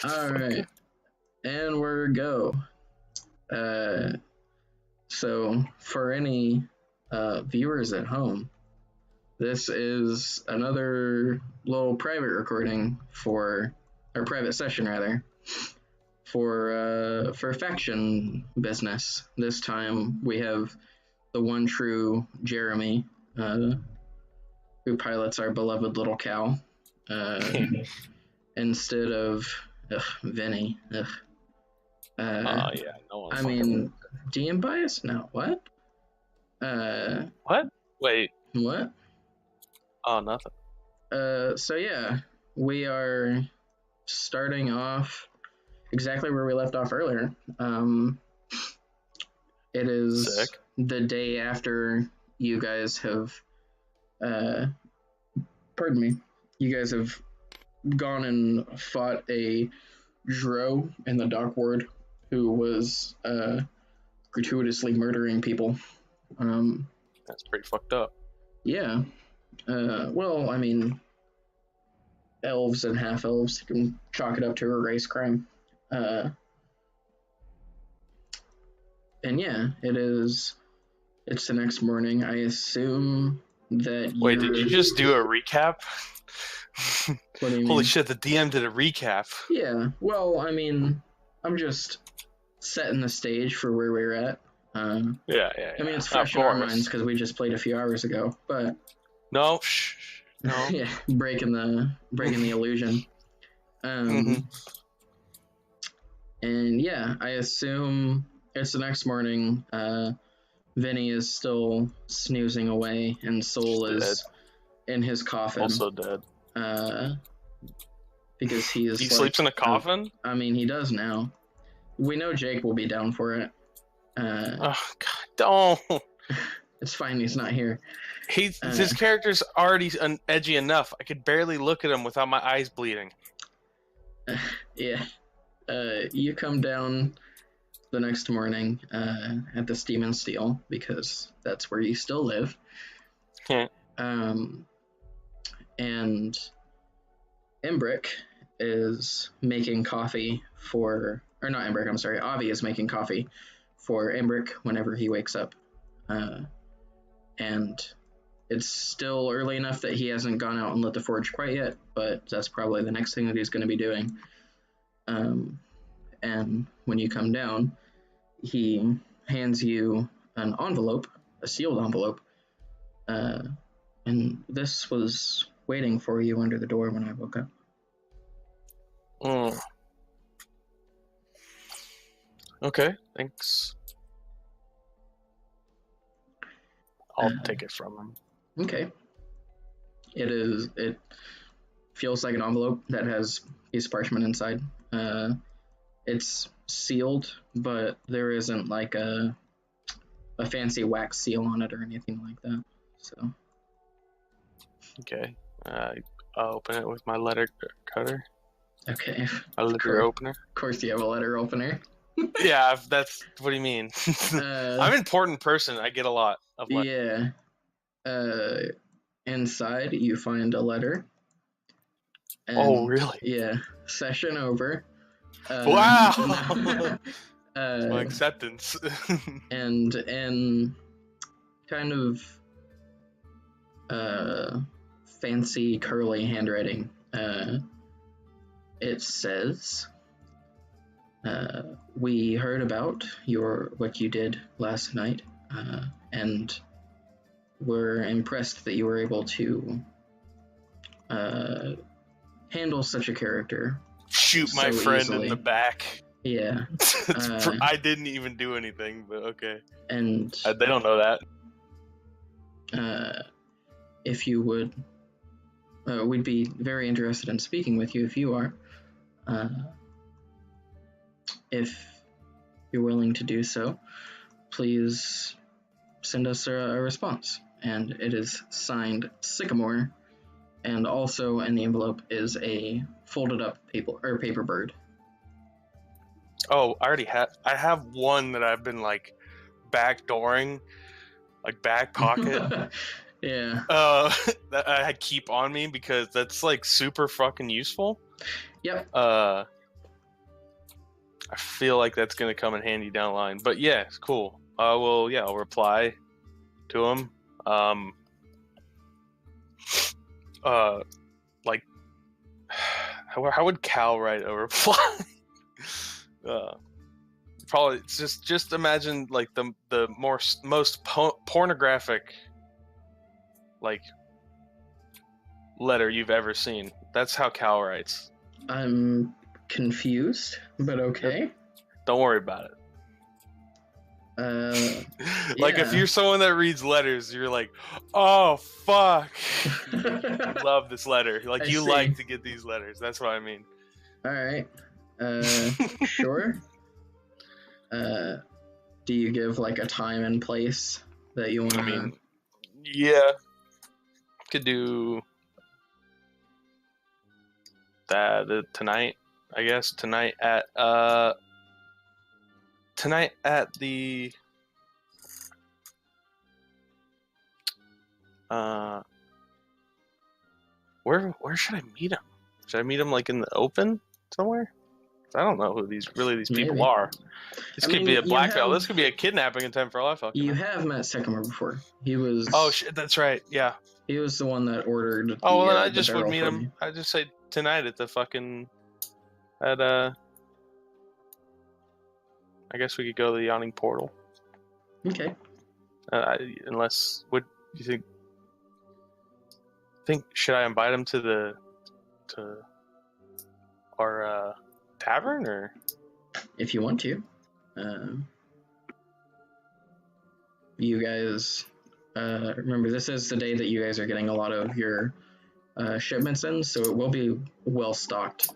All right, and we're go. So for any viewers at home, this is another little private recording or private session rather, for faction business. This time we have the one true Jeremy, who pilots our beloved little cow, instead of Vinny. Yeah, no one. I mean, DM bias? No, what? What? Wait. What? Oh, nothing. So yeah, we are starting off exactly where we left off earlier. It is Sick. the day after you guys have, pardon me, you guys have gone and fought a Dro in the Dock Ward who was gratuitously murdering people. That's pretty fucked up. Yeah. Well, I mean, elves and half-elves, you can chalk it up to a race crime. And yeah, it's the next morning. I assume that Wait, did you just do a recap? What do you mean? Holy shit, the DM did a recap. Yeah, well, I mean, I'm just setting the stage for where we're at. Yeah. I mean, it's fresh in our minds because we just played a few hours ago, but... No. Yeah, breaking the illusion. And yeah, I assume it's the next morning. Vinny is still snoozing away, and Soul is in his coffin. Also dead. Because he sleeps in a coffin? I mean, he does now. We know Jake will be down for it. Oh God, don't. It's fine. He's not here. His character's already edgy enough. I could barely look at him without my eyes bleeding. Yeah. You come down the next morning at the Steam and Steel because that's where you still live. Yeah. And Embrick is making coffee Avi is making coffee for Embrick whenever he wakes up. And it's still early enough that he hasn't gone out and lit the forge quite yet, but that's probably the next thing that he's going to be doing. And when you come down, he hands you an envelope, a sealed envelope, and this was waiting for you under the door when I woke up. Okay, thanks. I'll take it from him. Okay. It feels like an envelope that has a piece of parchment inside. It's sealed, but there isn't like a fancy wax seal on it or anything like that. So. Okay. I'll open it with my letter cutter. Okay. A letter opener. Of course you have a letter opener. Yeah, that's what do you mean? I'm an important person. I get a lot of letters. Yeah. Inside you find a letter. And, oh, really? Yeah. Session over. Wow. My acceptance. And in kind of fancy curly handwriting, it says, we heard about what you did last night, and we're impressed that you were able to handle such a character. Shoot my friend easily. In the back. Yeah. I didn't even do anything, but okay. And they don't know that. If you would, we'd be very interested in speaking with you if you are. If you're willing to do so, please send us a response. And it is signed Sycamore, and also in the envelope is a folded up paper bird. Oh, I have one that I've been like backdooring, like back pocket. Yeah. That I keep on me because that's like super fucking useful. Yep. I feel like that's gonna come in handy down the line. But yeah, it's cool. I'll reply to him. Like, how would Cal write a reply? Probably just imagine like the most pornographic like letter you've ever seen. That's how Cal writes. I'm confused, but okay. Don't worry about it. Like if you're someone that reads letters, you're like, oh fuck, you love this letter. Like you like to get these letters. That's what I mean. All right. Sure. Do you give like a time and place that you want to? I mean, yeah, could do that tonight. I guess tonight at the where should I meet him? Should I meet him like in the open somewhere? I don't know who these people are. This could be a blackmail. This could be a kidnapping attempt for all I fucking know. You have met Sycamore before. He was. Oh shit, that's right. Yeah. He was the one that ordered. Oh well, then I just would meet him. I just say tonight at the fucking I guess we could go to the yawning portal. Okay. Unless, what do you think? Should I invite him to our tavern, or? If you want to. You guys, remember this is the day that you guys are getting a lot of your shipments in, so it will be well stocked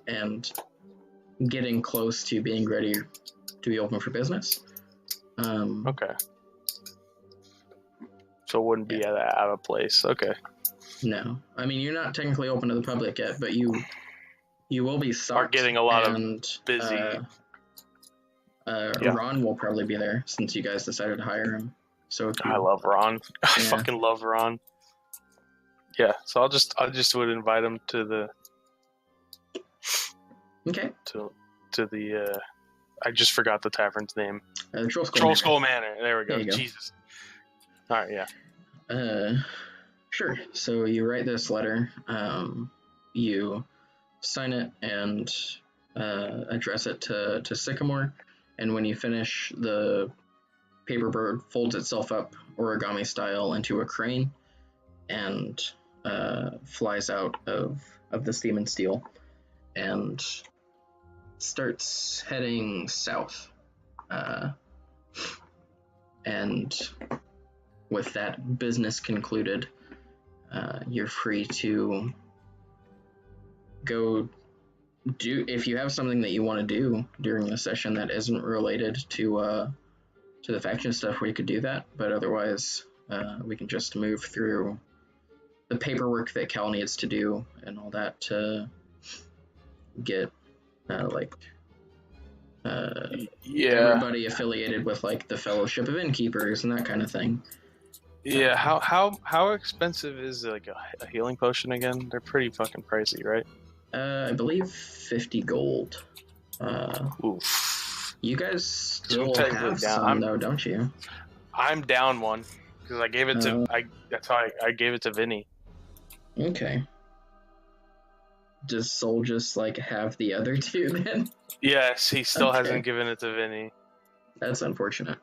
and getting close to being ready to be open for business. Okay. So it wouldn't be out of place. Okay. No, I mean you're not technically open to the public yet, but you will be stocked. Are getting a lot of busy. Ron will probably be there since you guys decided to hire him. So I love Ron. I fucking love Ron. Yeah, so I just would invite him to the. Okay. To the I just forgot the tavern's name. Troll Skull Manor. There we go. Jesus. All right. Yeah. Sure. So you write this letter. You sign it and address it to Sycamore. And when you finish, the paper folds itself up origami style into a crane and flies out of the steam and steel and starts heading south. And with that business concluded, you're free to go do, if you have something that you want to do during the session that isn't related to the faction stuff, we could do that, but otherwise we can just move through the paperwork that Cal needs to do and all that to get everybody affiliated with like the Fellowship of Innkeepers and that kind of thing. Yeah, how expensive is like a healing potion again? They're pretty fucking pricey, right? I believe 50 gold. Oof. You guys still have some though, don't you? I'm down one because I gave it to that's how I gave it to Vinny. Okay. Does Soul just like have the other two then? Yes, he still hasn't given it to Vinny. That's unfortunate.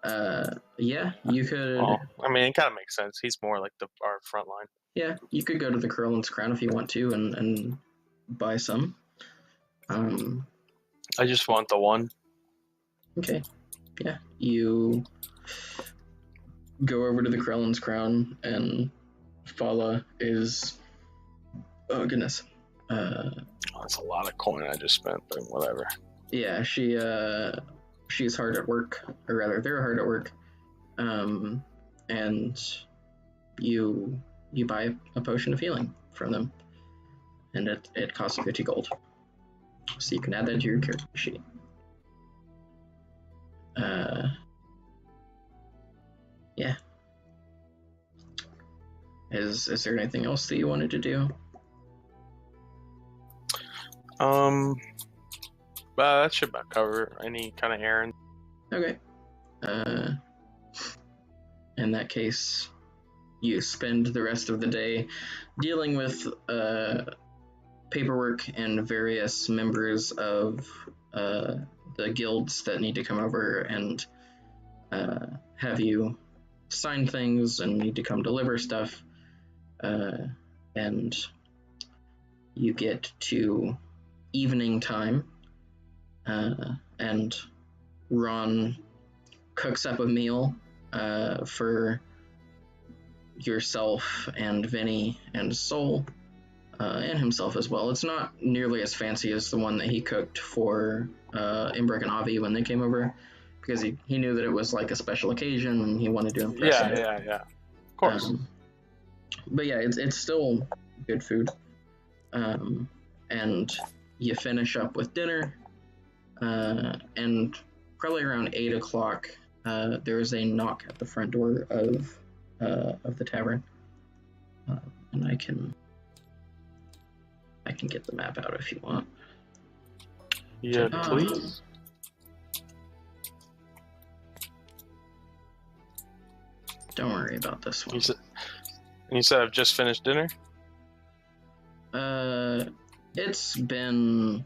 Yeah, you could. Well, I mean, it kind of makes sense. He's more like our front line. Yeah, you could go to the Curlin's Crown if you want to and buy some. I just want the one. Okay. Yeah, you go over to the Krellin's Crown and Fala is. Oh goodness. That's a lot of coin I just spent, but whatever. Yeah, she's hard at work, or rather, they're hard at work. And you buy a potion of healing from them, and it costs 50 gold. So you can add that to your character sheet. Yeah. Is there anything else that you wanted to do? That should about cover any kind of errand. Okay. In that case, you spend the rest of the day dealing with paperwork and various members of the guilds that need to come over and have you sign things and need to come deliver stuff. And you get to evening time, and Ron cooks up a meal for yourself and Vinny and Soul, and himself as well. It's not nearly as fancy as the one that he cooked for Imbrick and Avi when they came over, because he knew that it was like a special occasion and he wanted to impress them. Yeah. Of course. But yeah, it's still good food. And you finish up with dinner, and probably around 8 o'clock, there is a knock at the front door of the tavern, and I can get the map out if you want. Yeah, please. Don't worry about this one. You said I've just finished dinner? It's been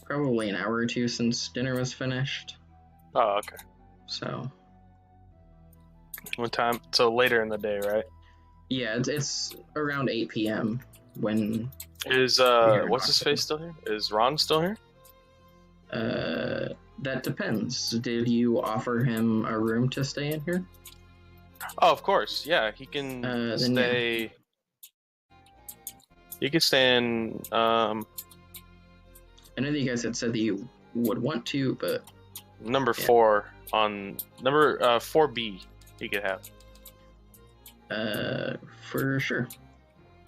probably an hour or two since dinner was finished. Oh, okay. So. What time? So later in the day, right? Yeah, it's around 8 p.m. when. Is what's his face still here? Is Ron still here? That depends. Did you offer him a room to stay in here? Oh, of course. Yeah, he can stay. Yeah. He can stay in. I know that you guys had said that you would want to, but number 4 on number 4B, he could have. For sure.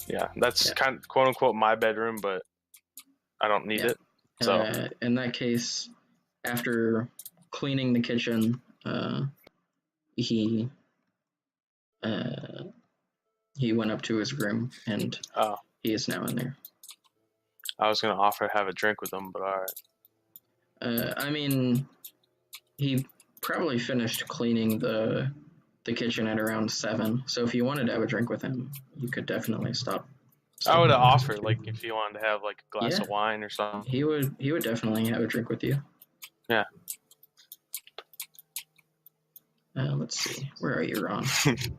Yeah, that's kind of quote unquote my bedroom, but I don't need it. So in that case, after cleaning the kitchen, he went up to his room and he is now in there. I was gonna offer to have a drink with him, but all right. I mean, he probably finished cleaning the kitchen at around 7. So if you wanted to have a drink with him, you could definitely stop. I would have offered, like, if you wanted to have like a glass of wine or something. He would definitely have a drink with you. Yeah. Let's see. Where are you, Ron?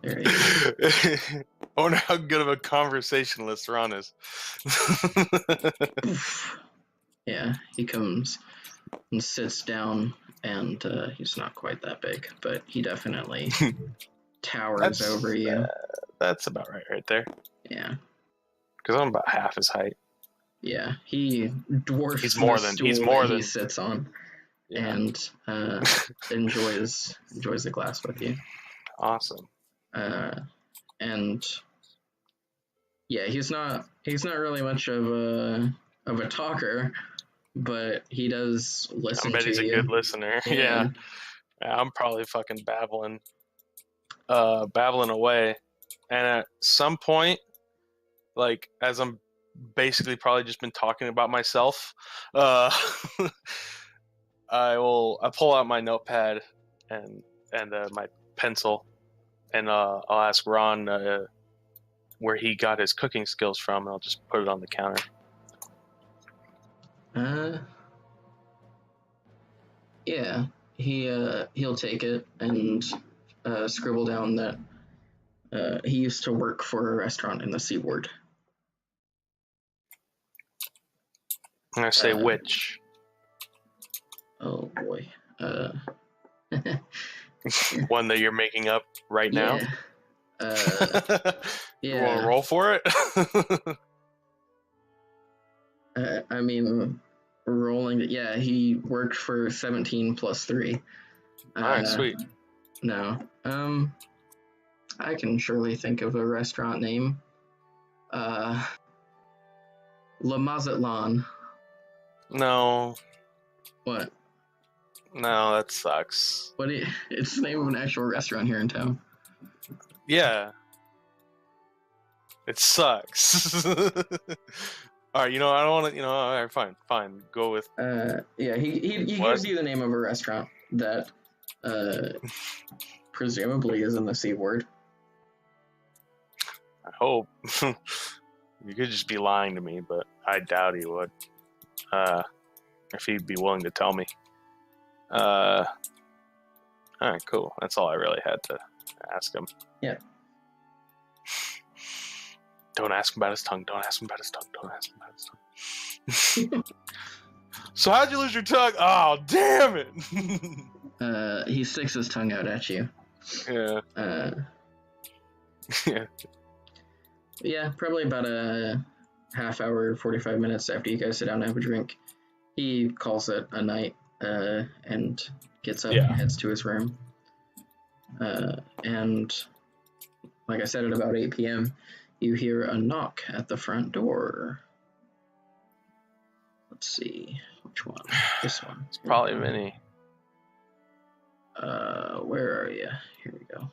There you go. I wonder how good of a conversationalist Ron is. Yeah, he comes and sits down, and he's not quite that big, but he definitely towers over you. That's about right there. Yeah. Because I'm about half his height. Yeah, he dwarfs he's more than he sits on, and enjoys the glass with you. Awesome. And yeah, he's not really much of a talker, but he does listen to you. I bet he's a good listener. Yeah. I'm probably fucking babbling away, and at some point, like, as I'm basically probably just been talking about myself, I pull out my notepad and my pencil, and I'll ask Ron where he got his cooking skills from, and I'll just put it on the counter. Yeah, he'll take it and scribble down that he used to work for a restaurant in the Seaboard. And I say which? Oh boy. One that you're making up right now? Yeah. You want to roll for it? I mean, rolling. Yeah, he worked for 17 plus 3. All right, sweet. No. I can surely think of a restaurant name. La Mazatlan. No. What? No, that sucks. It's the name of an actual restaurant here in town. Yeah. It sucks. All right, I don't want to. All right, fine. Go with. Yeah, he gives you the name of a restaurant that, presumably is in the C word. I hope. You could just be lying to me, but I doubt he would. If he'd be willing to tell me. All right, cool. That's all I really had to ask him. Yeah. Don't ask him about his tongue. So how'd you lose your tongue? Oh, damn it! He sticks his tongue out at you. Yeah. Yeah. Yeah, probably about a half hour, 45 minutes after you guys sit down and have a drink, he calls it a night, and gets up and heads to his room. And like I said, at about 8 p.m., you hear a knock at the front door. Let's see, which one? This one. It's probably Vinny. Where are you? Here we go.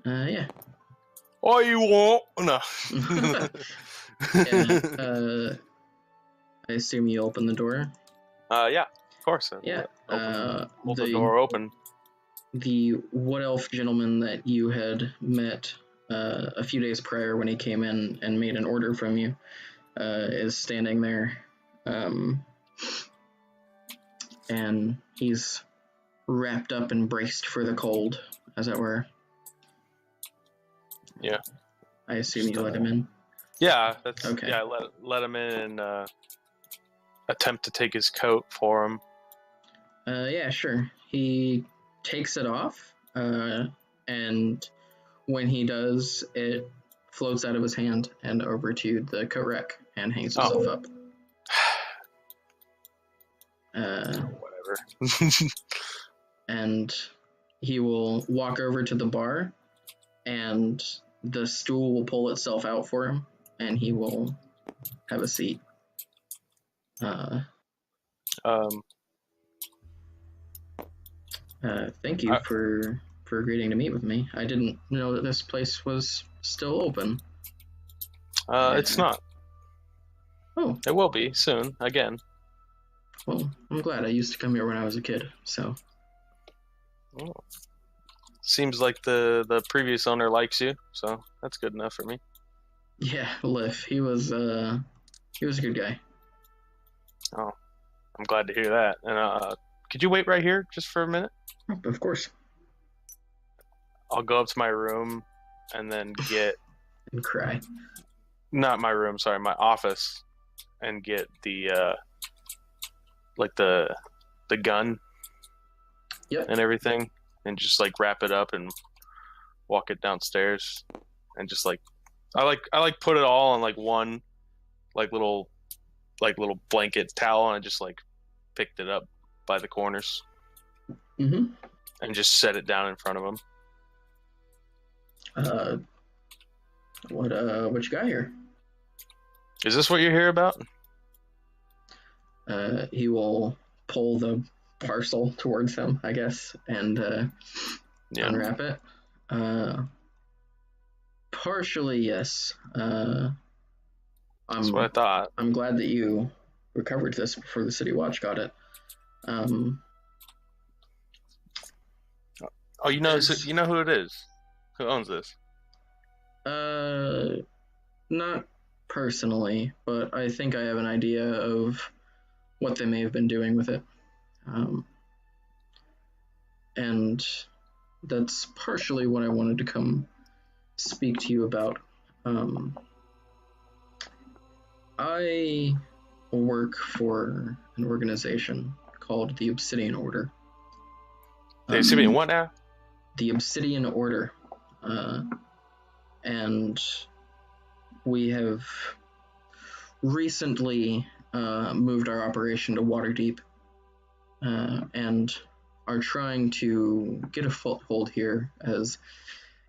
Yeah. Oh, you won't? No. Yeah, I assume you open the door? Yeah, of course. Yeah. Hold the door open. The wood elf gentleman that you had met a few days prior when he came in and made an order from you is standing there. And he's wrapped up and braced for the cold, as it were. Yeah. I assume you let him in? Yeah, that's okay. Yeah, let him in and attempt to take his coat for him. Yeah, sure. He takes it off, and when he does, it floats out of his hand and over to the coat rack and hangs himself up. Whatever. And he will walk over to the bar, and the stool will pull itself out for him, and he will have a seat. Thank you for agreeing to meet with me. I didn't know that this place was still open. It's not. Oh. It will be soon, again. Well, I'm glad. I used to come here when I was a kid, so. Oh. Seems like the previous owner likes you, so that's good enough for me. Yeah, Liff. He was a good guy. Oh, I'm glad to hear that. And could you wait right here just for a minute? Of course. I'll go up to my room and then get... and cry. Not my room, sorry, my office, and get the the gun. Yep. And everything, and just like wrap it up and walk it downstairs, and just like I like put it all on like one little blanket towel, and I just like picked it up by the corners. Mm-hmm. And just set it down in front of him. What you got here? Is this what you're here about? He will pull the parcel towards him, I guess, and unwrap it. Partially, yes. That's what I thought. I'm glad that you recovered this before the City Watch got it. Oh, you know who it is? Who owns this? Not personally, but I think I have an idea of what they may have been doing with it. And that's partially what I wanted to come speak to you about. I work for an organization called the Obsidian Order. The Obsidian what now? The Obsidian Order. And we have recently moved our operation to Waterdeep, and are trying to get a foothold here as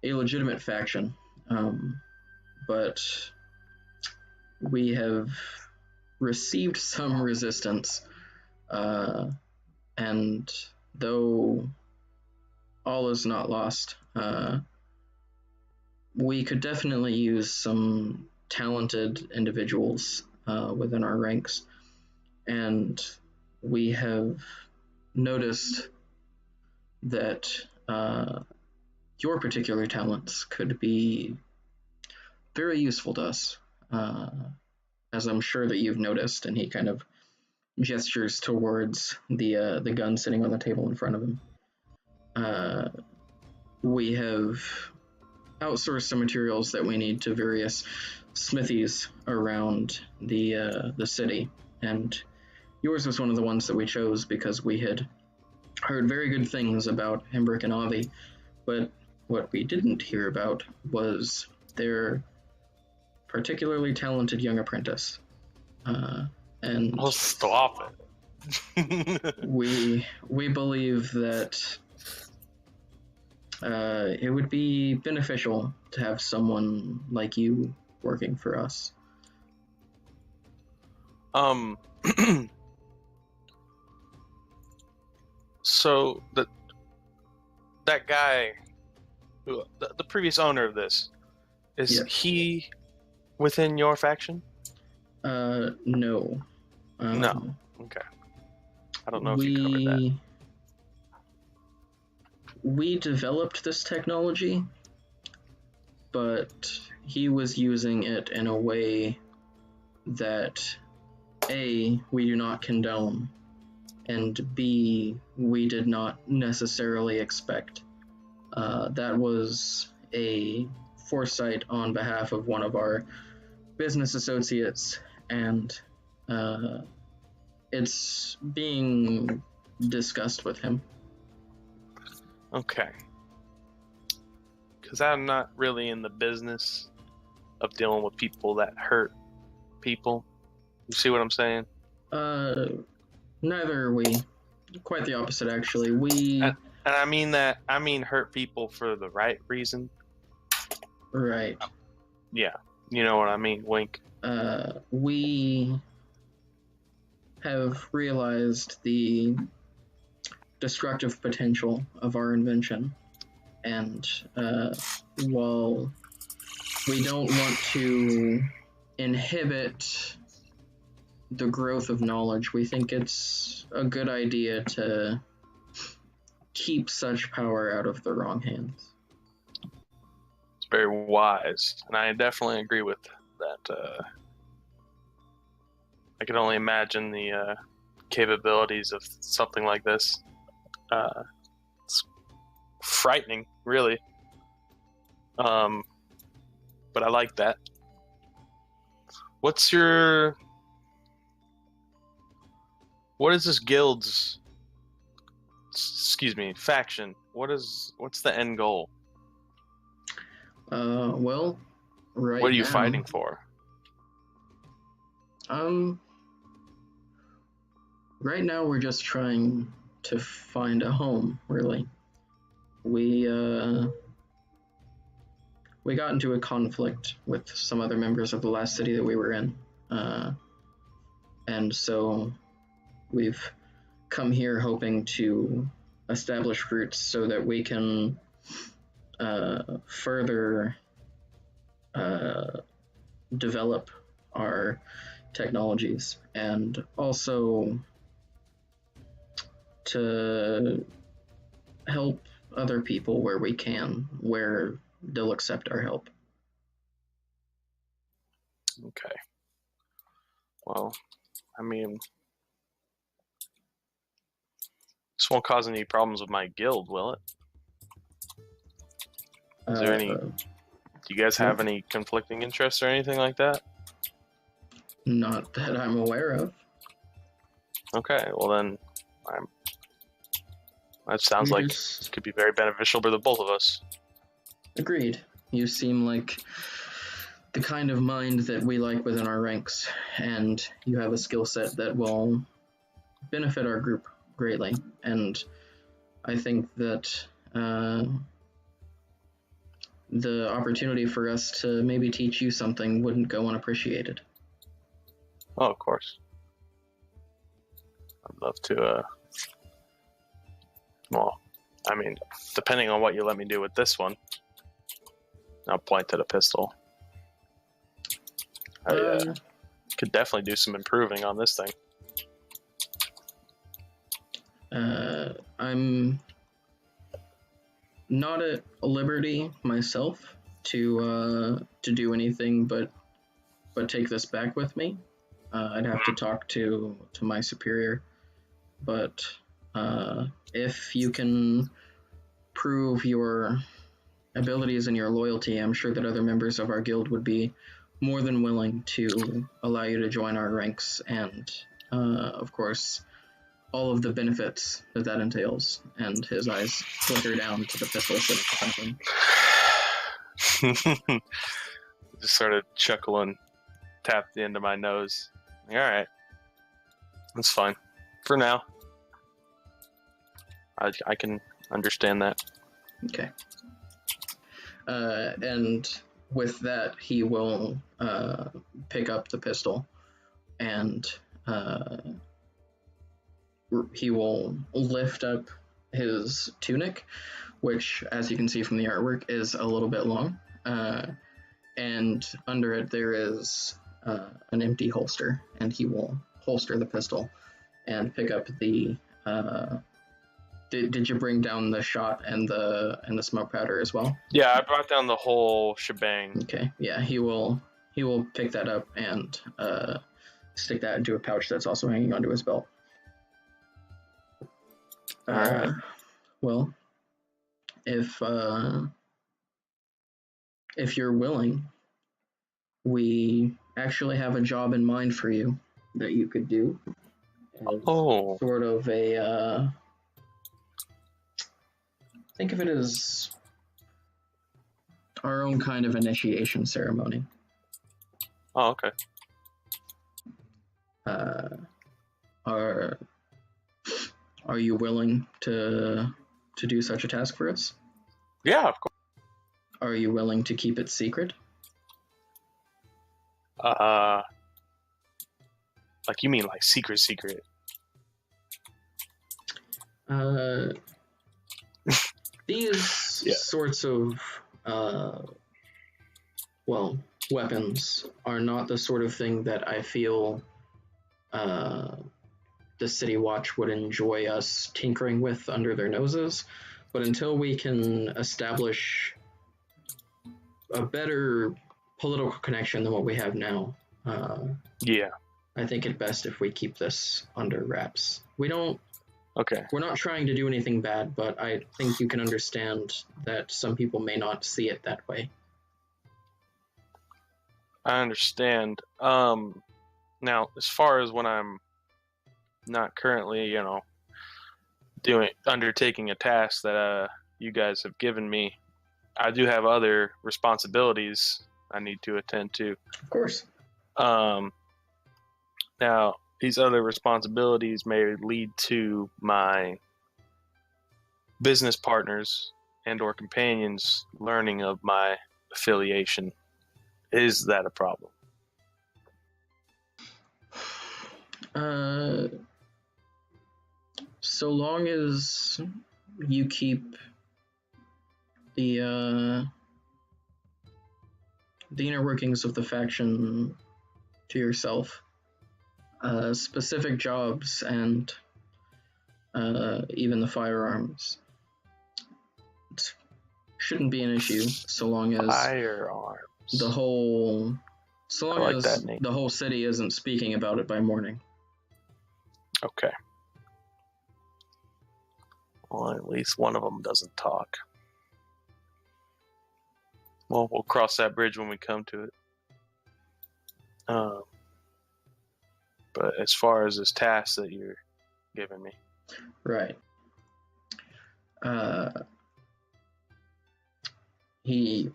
a legitimate faction. But we have received some resistance, and though all is not lost. We could definitely use some talented individuals within our ranks, and we have noticed that your particular talents could be very useful to us, as I'm sure that you've noticed. And he kind of gestures towards the gun sitting on the table in front of him. We have outsourced some materials that we need to various smithies around the city, and yours was one of the ones that we chose because we had heard very good things about Hembrick and Avi, but what we didn't hear about was their particularly talented young apprentice. And Oh, stop it. we believe that it would be beneficial to have someone like you working for us. So that guy, who the previous owner of this, is he within your faction? No. No. Okay. I don't know if you covered that. We developed this technology, but he was using it in a way that A, we do not condone, and B, we did not necessarily expect. That was a foresight on behalf of one of our business associates, and it's being discussed with him. Okay. Because I'm not really in the business of dealing with people that hurt people. You see what I'm saying? Neither are we. Quite the opposite, actually. And I mean that. I mean hurt people for the right reason. Right. Yeah. You know what I mean? Wink. We have realized the destructive potential of our invention, and while we don't want to inhibit the growth of knowledge, we think it's a good idea to keep such power out of the wrong hands. It's very wise, and I definitely agree with that. I can only imagine the capabilities of something like this. It's frightening, really. But I like that. What is this guild's, faction? What's the end goal? Well, right now... What are you fighting for? Right now we're just trying to find a home, really. We got into a conflict with some other members of the last city that we were in. And so we've come here hoping to establish roots so that we can further develop our technologies, and also to help other people where we can, where they'll accept our help. Okay. Well, I mean, this won't cause any problems with my guild, will it? Is there any... Do you guys have any conflicting interests or anything like that? Not that I'm aware of. Okay, well then, that sounds like it could be very beneficial for the both of us. Agreed. You seem like the kind of mind that we like within our ranks, and you have a skill set that will benefit our group greatly. And I think that the opportunity for us to maybe teach you something wouldn't go unappreciated. Oh, of course. I'd love to, well, I mean, depending on what you let me do with this one. I'll point to the pistol. I could definitely do some improving on this thing. I'm not at liberty myself to do anything but take this back with me. I'd have to talk to my superior, but if you can prove your abilities and your loyalty, I'm sure that other members of our guild would be more than willing to allow you to join our ranks, and of course all of the benefits that entails. And his eyes flicker down to the pistol sitting in front of him. Just sort of chuckle and tap the end of my nose. All right, that's fine for now. I can understand that. Okay. And with that, he will pick up the pistol, and he will lift up his tunic, which, as you can see from the artwork, is a little bit long. And under it, there is an empty holster, and he will holster the pistol and pick up the. Did you bring down the shot and the smoke powder as well? Yeah, I brought down the whole shebang. Okay, yeah, he will pick that up and stick that into a pouch that's also hanging onto his belt. All right. Well, if you're willing, we actually have a job in mind for you that you could do. Oh. Sort of a think of it as our own kind of initiation ceremony. Oh, okay. Are you willing to do such a task for us? Yeah, of course. Are you willing to keep it secret? Like you mean like secret? These sorts of weapons are not the sort of thing that I feel the City Watch would enjoy us tinkering with under their noses. But until we can establish a better political connection than what we have now, I think it best if we keep this under wraps. We're not trying to do anything bad, but I think you can understand that some people may not see it that way. I understand. Now, as far as when I'm not currently, undertaking a task that you guys have given me, I do have other responsibilities I need to attend to. Of course. Now, these other responsibilities may lead to my business partners and or companions learning of my affiliation. Is that a problem? So long as you keep the inner workings of the faction to yourself, specific jobs and even the firearms, it shouldn't be an issue so long as the whole city isn't speaking about it by morning. Okay. Well, at least one of them doesn't talk. Well, we'll cross that bridge when we come to it. But as far as this task that you're giving me. Right. He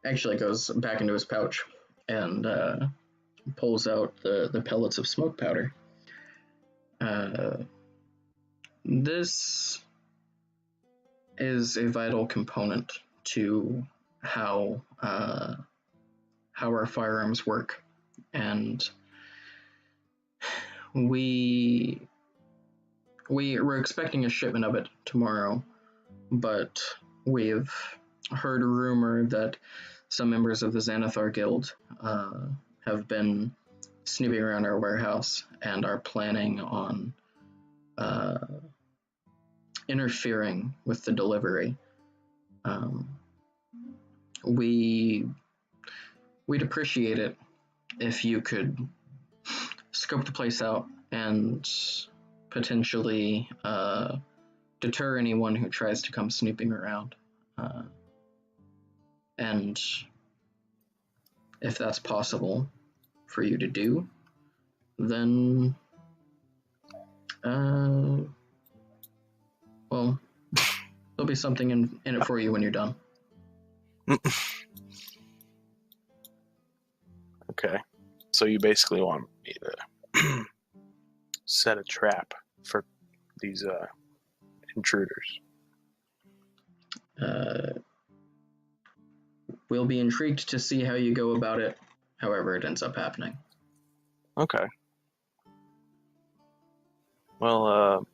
actually goes back into his pouch and pulls out the pellets of smoke powder. This is a vital component to how our firearms work, and we're expecting a shipment of it tomorrow, but we've heard a rumor that some members of the Xanathar Guild have been snooping around our warehouse and are planning on interfering with the delivery. We'd appreciate it if you could scope the place out and potentially deter anyone who tries to come snooping around. And if that's possible for you to do, then, well, there'll be something in it for you when you're done. Okay. So you basically want me to set a trap for these intruders. We'll be intrigued to see how you go about it, however it ends up happening. Okay. Well,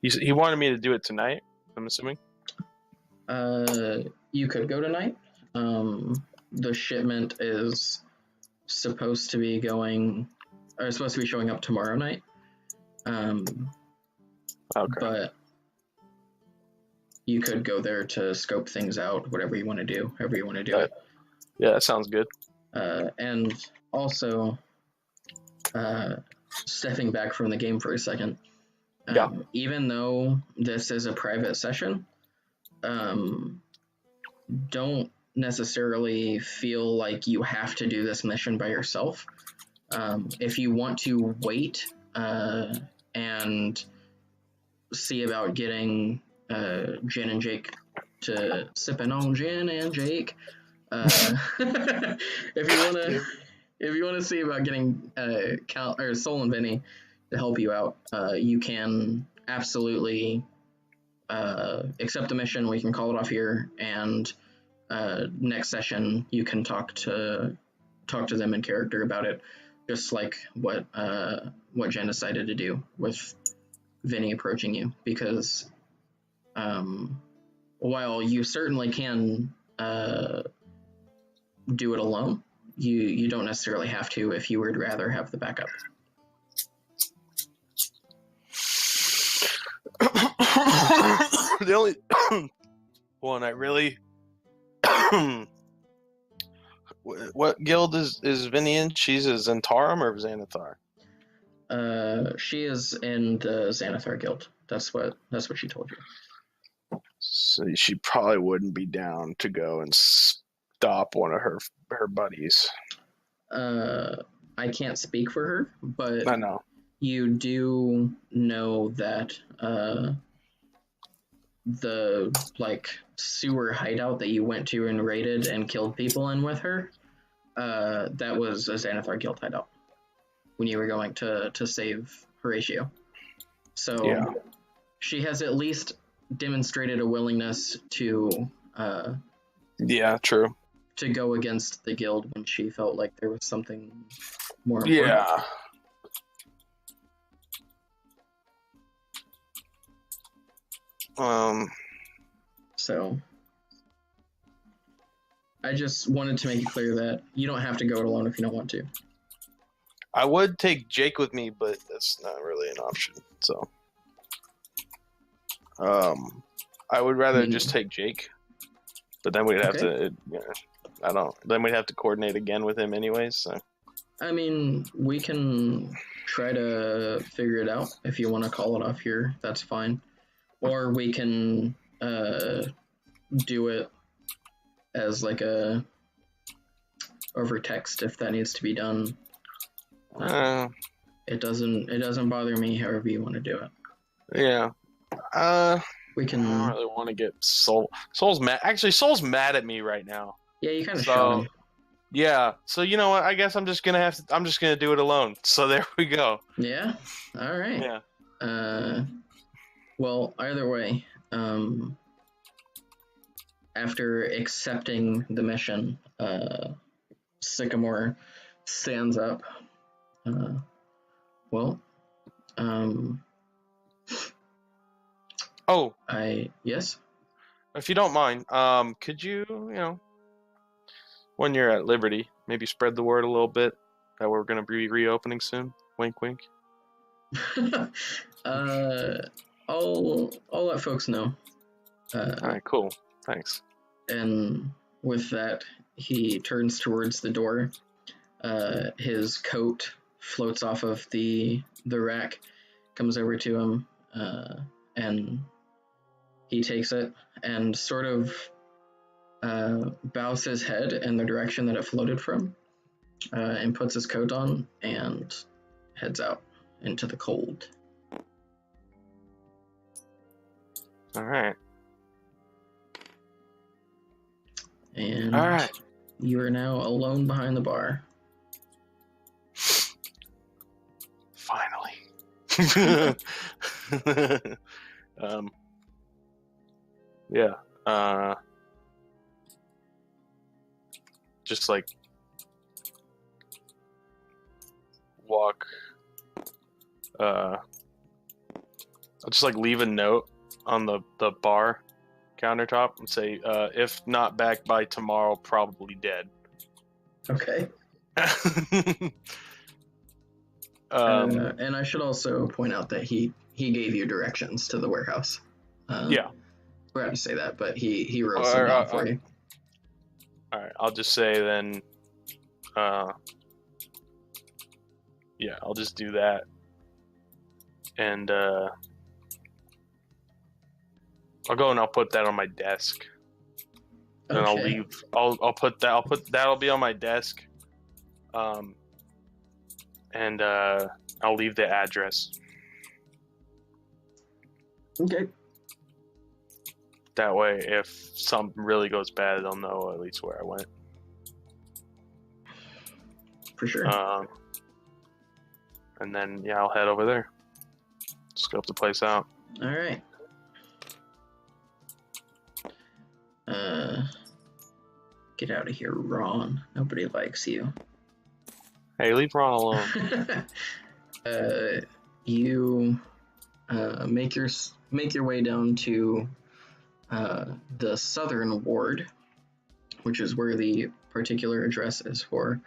he wanted me to do it tonight, I'm assuming? You could go tonight. The shipment is supposed to be showing up tomorrow night. Okay. But you could go there to scope things out, whatever you want to do, however you want to do it. Yeah, that sounds good. And also, stepping back from the game for a second, even though this is a private session, don't necessarily feel like you have to do this mission by yourself. If you want to wait and see about getting Jen and Jake to sipping on Jen and Jake, if you want to see about getting Soul and Vinny to help you out, you can absolutely accept the mission. We can call it off here, and next session you can talk to them in character about it, just like what Jen decided to do with Vinny approaching you. Because while you certainly can do it alone, you don't necessarily have to if you would rather have the backup. The only one I really what guild is Vinny in? She's a Zentarum or Xanathar? She is in the Xanathar Guild. That's what she told you. So she probably wouldn't be down to go and stop one of her buddies. I can't speak for her, but I know. You do know that the sewer hideout that you went to and raided and killed people in with her, that was a Xanathar Guild hideout when you were going to save Horatio. So yeah. She has at least demonstrated a willingness to true, to go against the guild when she felt like there was something more important. Yeah. So I just wanted to make it clear that you don't have to go it alone if you don't want to. I would take Jake with me, but that's not really an option. So I would rather just take Jake, but then we'd have to. Then we'd have to coordinate again with him anyways. So I mean, we can try to figure it out. If you want to call it off here, that's fine. Or we can do it as over text if that needs to be done. It doesn't bother me however you want to do it. Yeah. We can. I don't really want to get Soul. Soul's mad. Actually, Soul's mad at me right now. Yeah, you kind of shot him. Yeah. So you know what? I guess I'm just gonna do it alone. So there we go. Yeah. All right. Yeah. Well, either way, after accepting the mission, Sycamore stands up. Oh, Yes? if you don't mind, could you, when you're at liberty, maybe spread the word a little bit that we're going to be reopening soon? Wink, wink. I'll let folks know. All right, cool. Thanks. And with that, he turns towards the door. His coat floats off of the rack, comes over to him, and he takes it and sort of bows his head in the direction that it floated from, and puts his coat on and heads out into the cold. All right. And All right. you are now alone behind the bar. Finally. Yeah. Just like walk. I'll just like leave a note on the bar countertop and say, if not back by tomorrow, probably dead. Okay. And I should also point out that he gave you directions to the warehouse. Yeah. Forgot to say that, but he wrote some down for you. All right, I'll just say then. Yeah, I'll just do that, and I'll go and I'll put that on my desk. Then I'll leave. I'll put that'll be on my desk. And I'll leave the address. Okay. That way, if something really goes bad, they'll know at least where I went. For sure. And then, yeah, I'll head over there. Scope the place out. All right. Get out of here, Ron. Nobody likes you. Hey, leave Ron alone. You make your way down to the southern ward, which is where the particular address is for,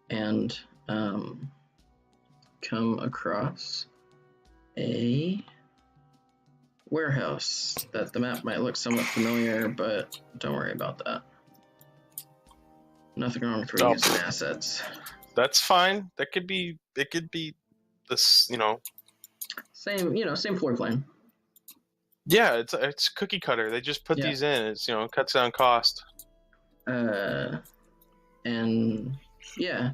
and come across a warehouse that the map might look somewhat familiar, but don't worry about that. Nothing wrong with reusing assets. That's fine. It could be this, Same floor plan. Yeah, it's cookie cutter. They just put these in. It's cuts down cost. And yeah,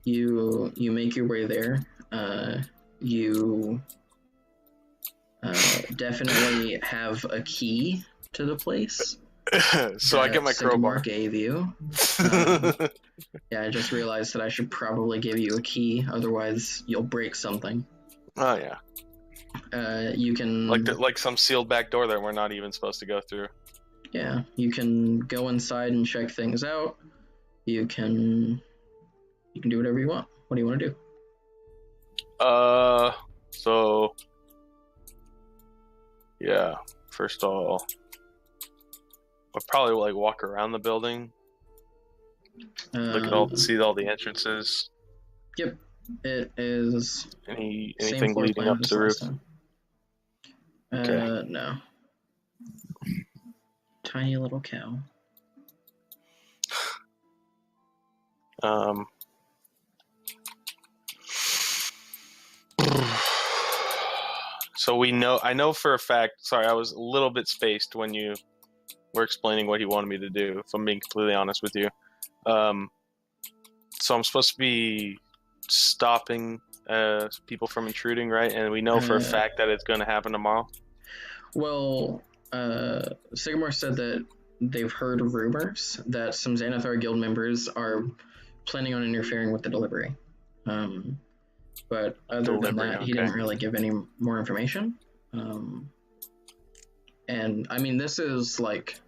you make your way there. You definitely have a key to the place. So I get my crowbar. Gave you. Yeah, I just realized that I should probably give you a key, otherwise you'll break something. Oh yeah. You can like some sealed back door that we're not even supposed to go through. Yeah, you can go inside and check things out. You can do whatever you want. What do you want to do? So yeah, first of all, I'll probably walk around the building, look at see all the entrances. Yep, it is. Anything leading up to the roof? Okay. No. Tiny little cow. So I know for a fact, sorry, I was a little bit spaced when you were explaining what he wanted me to do, if I'm being completely honest with you. So I'm supposed to be stopping people from intruding, right? And we know for a fact that it's going to happen tomorrow. Well, Sigmar said that they've heard rumors that some Xanathar Guild members are planning on interfering with the delivery. But other than that, he didn't really give any more information. And I mean, this is not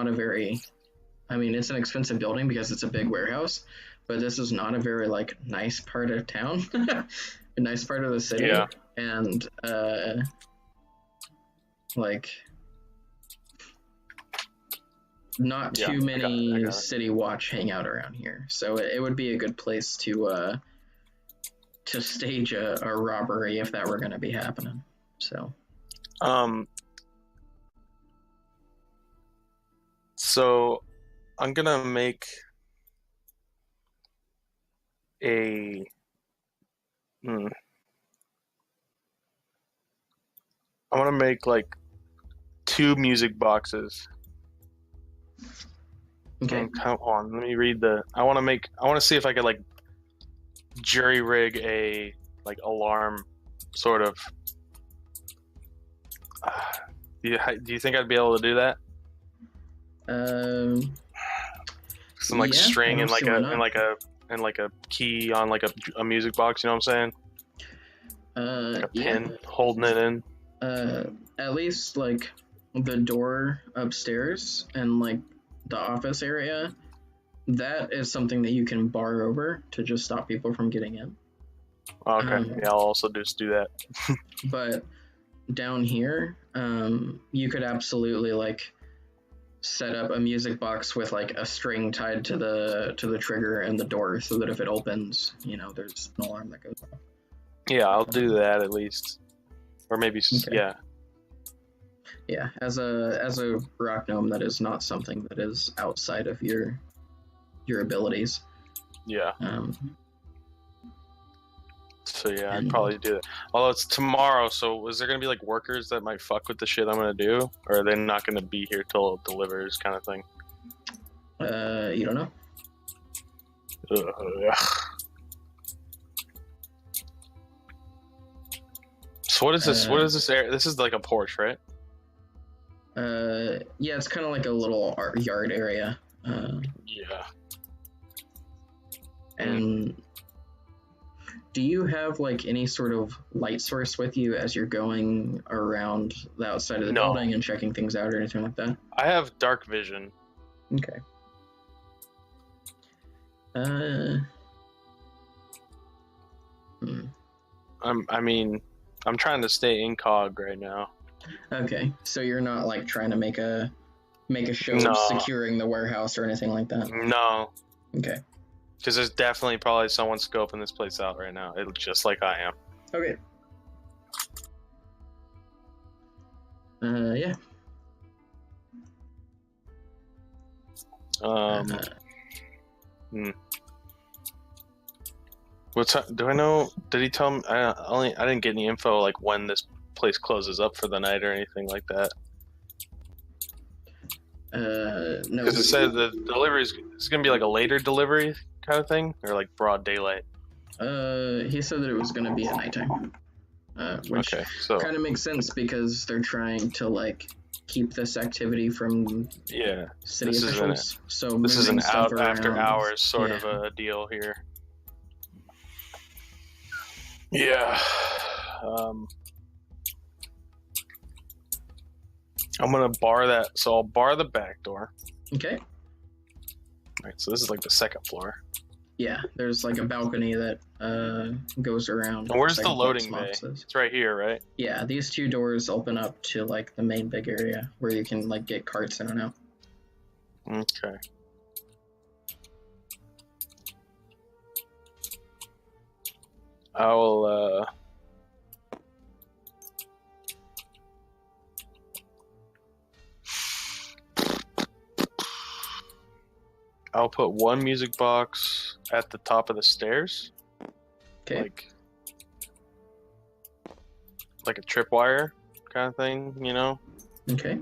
a very, it's an expensive building because it's a big warehouse, but this is not a very nice part of town, a nice part of the city. Yeah. And like not Yeah, too I got many it. city watch hang out around here, so it would be a good place to stage a robbery if that were going to be happening. So So I'm gonna make a. I want to make like 2 music boxes. okay. Come on, let me read the. I want to see if I could like jury rig a like alarm, sort of. Do you think I'd be able to do that? Some like Yeah, string I and don't like see why a not. and like a key on like a music box. You know what I'm saying? Like a pin holding it in. At least like the door upstairs and like the office area, that is something that you can bar over to just stop people from getting in. Okay, yeah, I'll also just do that. But down here, you could absolutely like set up a music box with like a string tied to the trigger and the door, so that if it opens, there's an alarm that goes off. Yeah, I'll do that at least, or maybe Okay. yeah. Yeah, as a rock gnome, that is not something that is outside of your abilities. Yeah. So yeah, I'd and probably do it. Although it's tomorrow, so is there gonna be like workers that might fuck with the shit I'm gonna do, or are they not gonna be here till it delivers, kind of thing? You don't know. So what is this? What is this area? This is like a porch, right? Yeah, it's kind of like a little yard area. Yeah. And do you have like any sort of light source with you as you're going around the outside of the building and checking things out or anything like that? I have dark vision. Okay. I'm trying to stay incog right now. Okay, so you're not like trying to make a show of securing the warehouse or anything like that? No. Okay. Because there's definitely probably someone scoping this place out right now. It looks just like I am. Okay. Yeah. Do I know? Did he tell me? I didn't get any info like when this place closes up for the night or anything like that. No. Because it said the delivery is going to be like a later delivery kind of thing, or like broad daylight. He said that it was going to be at nighttime. Which kind of makes sense because they're trying to like keep this activity from city officials. So this is an out after around, hours sort of a deal here. Yeah. I'm gonna bar that, so I'll bar the back door. Okay. Alright, so this is like the second floor. Yeah, there's like a balcony that goes around. And where's the loading bay? It's right here, right? Yeah, these 2 doors open up to like the main big area where you can like get carts in and out. Okay. I'll put 1 music box at the top of the stairs. Okay. Like a tripwire kind of thing, you know? Okay.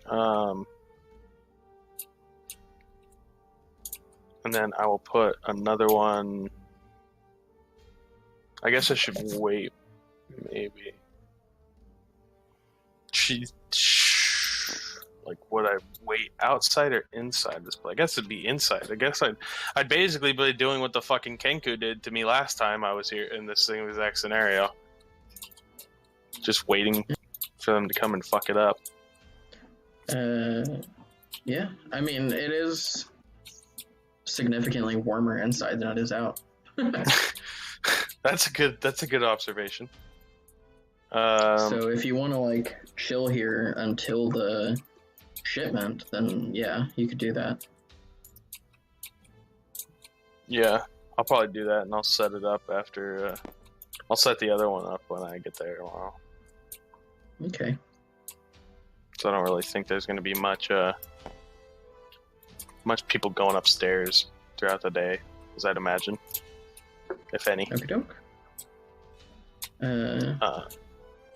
And then I will put another one. I guess I should wait, maybe. Like, would I wait outside or inside this place? I guess it'd be inside. I guess I'd basically be doing what the fucking Kenku did to me last time I was here in this same exact scenario. Just waiting for them to come and fuck it up. Yeah. I mean, it is significantly warmer inside than it is out. That's a good observation. So if you want to like chill here until the shipment, then yeah, you could do that. Yeah, I'll probably do that, and I'll set it up after. I'll set the other one up when I get there tomorrow. Okay. So I don't really think there's going to be much people going upstairs throughout the day, as I'd imagine, if any. Okie doke.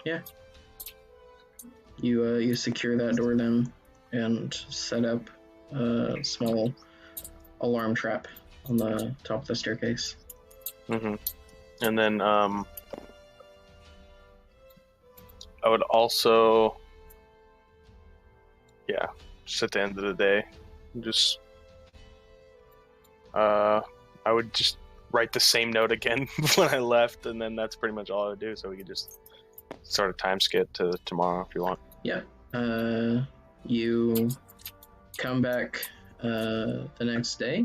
Yeah. You secure that door then, and set up a small alarm trap on the top of the staircase. Mm-hmm. And then I would also, just at the end of the day, I would just write the same note again when I left, and then that's pretty much all I would do. So we could just sort of time skip to tomorrow if you want. Yeah. You come back the next day.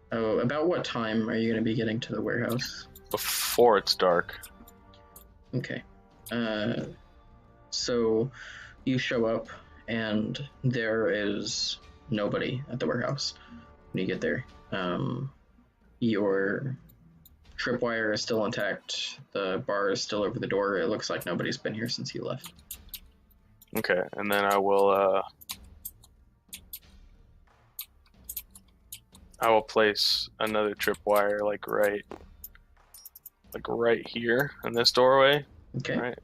About what time are you going to be getting to the warehouse? Before it's dark. Okay. So you show up, and there is nobody at the warehouse when you get there. Your tripwire is still intact. The bar is still over the door. It looks like nobody's been here since you left. Okay, and then I will place another tripwire like right here in this doorway. Okay. Right.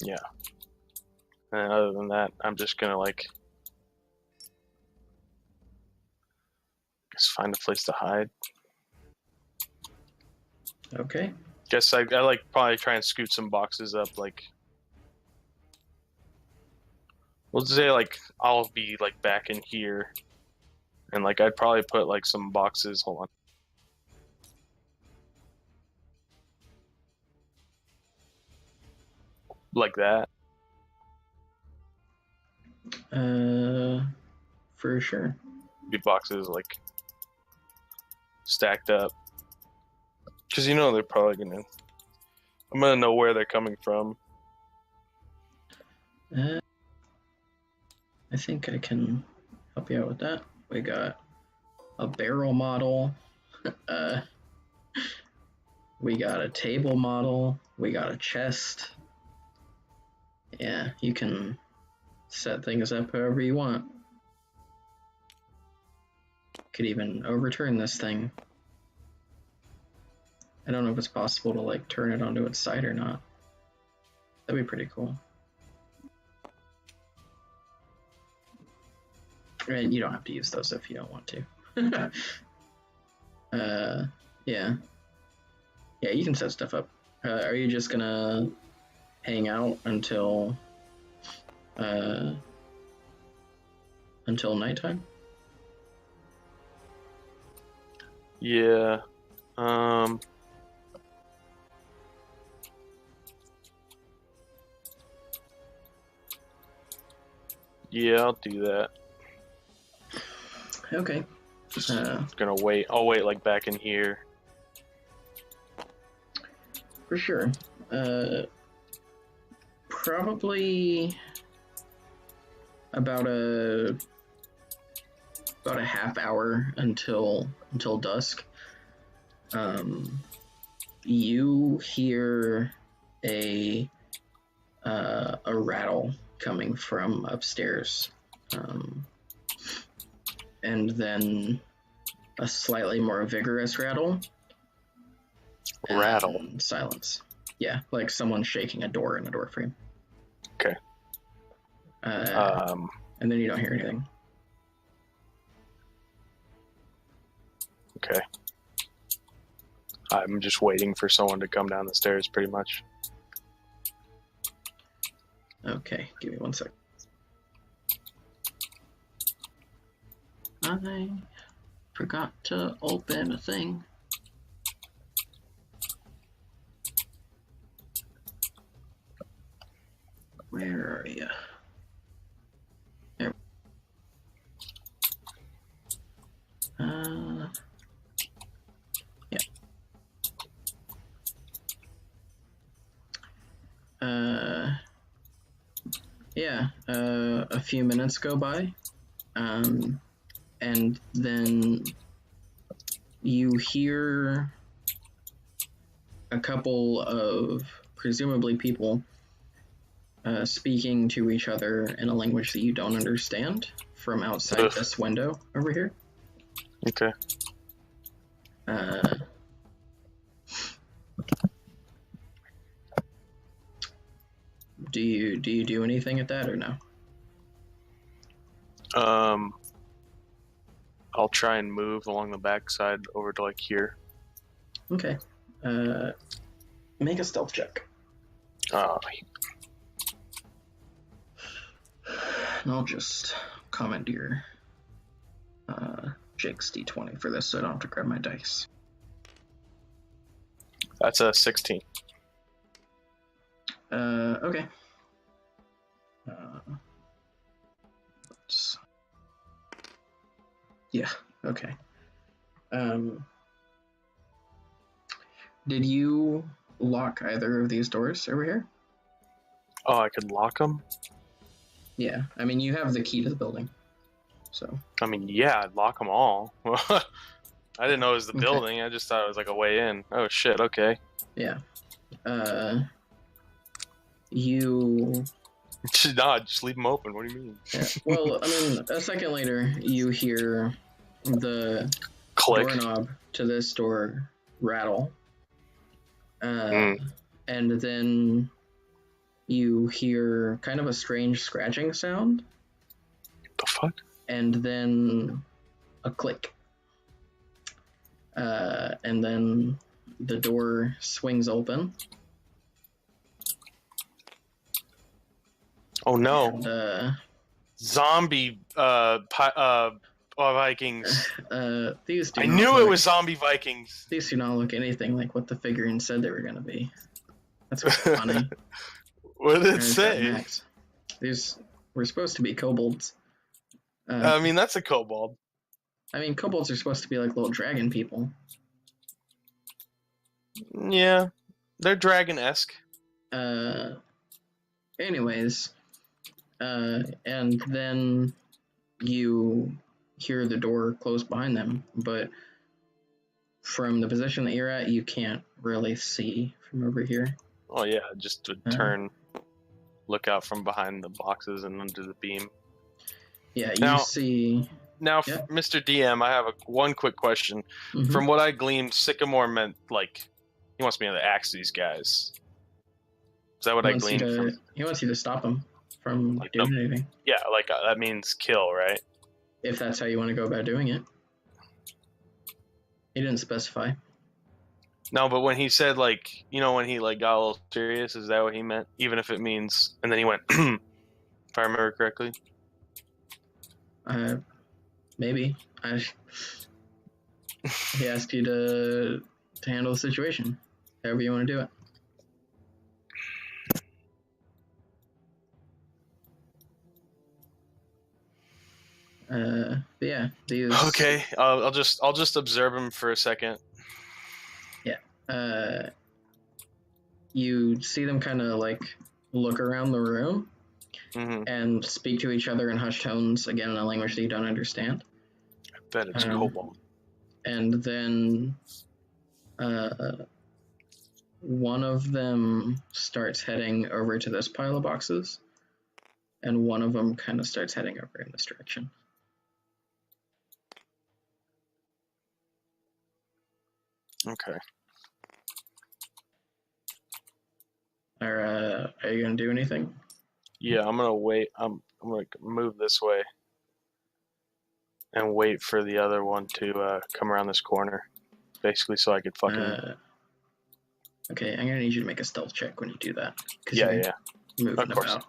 Yeah. And other than that, I'm just gonna guess find a place to hide. Okay. Guess I probably try and scoot some boxes up, we'll say I'll be back in here, and I'd probably put some boxes. Hold on. Like that. For sure. Be boxes stacked up, because they're probably I'm gonna know where they're coming from. I think I can help you out with that. We got a barrel model. We got a table model. We got a chest. Yeah, you can set things up however you want. Could even overturn this thing. I don't know if it's possible to turn it onto its side or not. That'd be pretty cool. And you don't have to use those if you don't want to. Yeah. Yeah, you can set stuff up. Are you just gonna hang out until nighttime? Yeah. Yeah, I'll do that. Okay. Just gonna wait. I'll wait back in here. For sure. Probably about a half hour until dusk. You hear a rattle coming from upstairs, and then a slightly more vigorous rattle. Rattle. Silence. Yeah, like someone shaking a door in a door frame. Okay. And then you don't hear anything. Okay. I'm just waiting for someone to come down the stairs, pretty much. Okay, give me 1 sec. I forgot to open a thing. Where are you? There. Yeah, a few minutes go by, and then you hear a couple of presumably people speaking to each other in a language that you don't understand from outside this window over here. Okay. Do you do anything at that or no? I'll try and move along the backside over to like here. Okay. Make a stealth check. And I'll just comment your Jake's D20 for this so I don't have to grab my dice. That's a 16. Okay. Yeah, okay. Did you lock either of these doors over here? Oh, I could lock them? Yeah, I mean, you have the key to the building, so. I mean, yeah, I'd lock them all. I didn't know it was the building. I just thought it was like a way in. Oh, shit, okay. Yeah. You... Nah, just leave them open. What do you mean? Yeah. Well, I mean, a second later, you hear the click doorknob to this door rattle. And then you hear kind of a strange scratching sound. The fuck? And then a click. And then the door swings open. Oh no. And, zombie Vikings. These do I not knew look, it was zombie Vikings. These do not look anything like what the figurine said they were going to be. That's funny. What did it say? These were supposed to be kobolds. I mean, that's a kobold. I mean, kobolds are supposed to be like little dragon people. Yeah, they're dragon-esque. Anyways, and then you hear the door close behind them, but from the position that you're at, you can't really see from over here. Oh yeah, just to turn, look out from behind the boxes and under the beam. Yeah, you see... Now, Mr. DM, I have one quick question. Mm-hmm. From what I gleaned, Sycamore meant, like, he wants me to axe these guys. Is that what I gleaned? He wants you to stop them from doing anything. Yeah, like, that means kill, right? If that's how you want to go about doing it. He didn't specify. No, but when he said, like, you know, when he, like, got a little serious, is that what he meant? Even if it means... And then he went, if I remember correctly. Maybe. He asked you to handle the situation. However you want to do it. But yeah, these... Okay, I'll just observe him for a second. Yeah. You see them kind of like look around the room and speak to each other in hushed tones, again in a language that you don't understand. I bet it's kobold. And then one of them starts heading over to this pile of boxes, and one of them kind of starts heading over in this direction. Okay. Are you gonna do anything? Yeah, I'm gonna wait. I'm gonna move this way and wait for the other one to come around this corner, basically, so I could fucking. Okay, I'm gonna need you to make a stealth check when you do that. Yeah. Moving of course. About.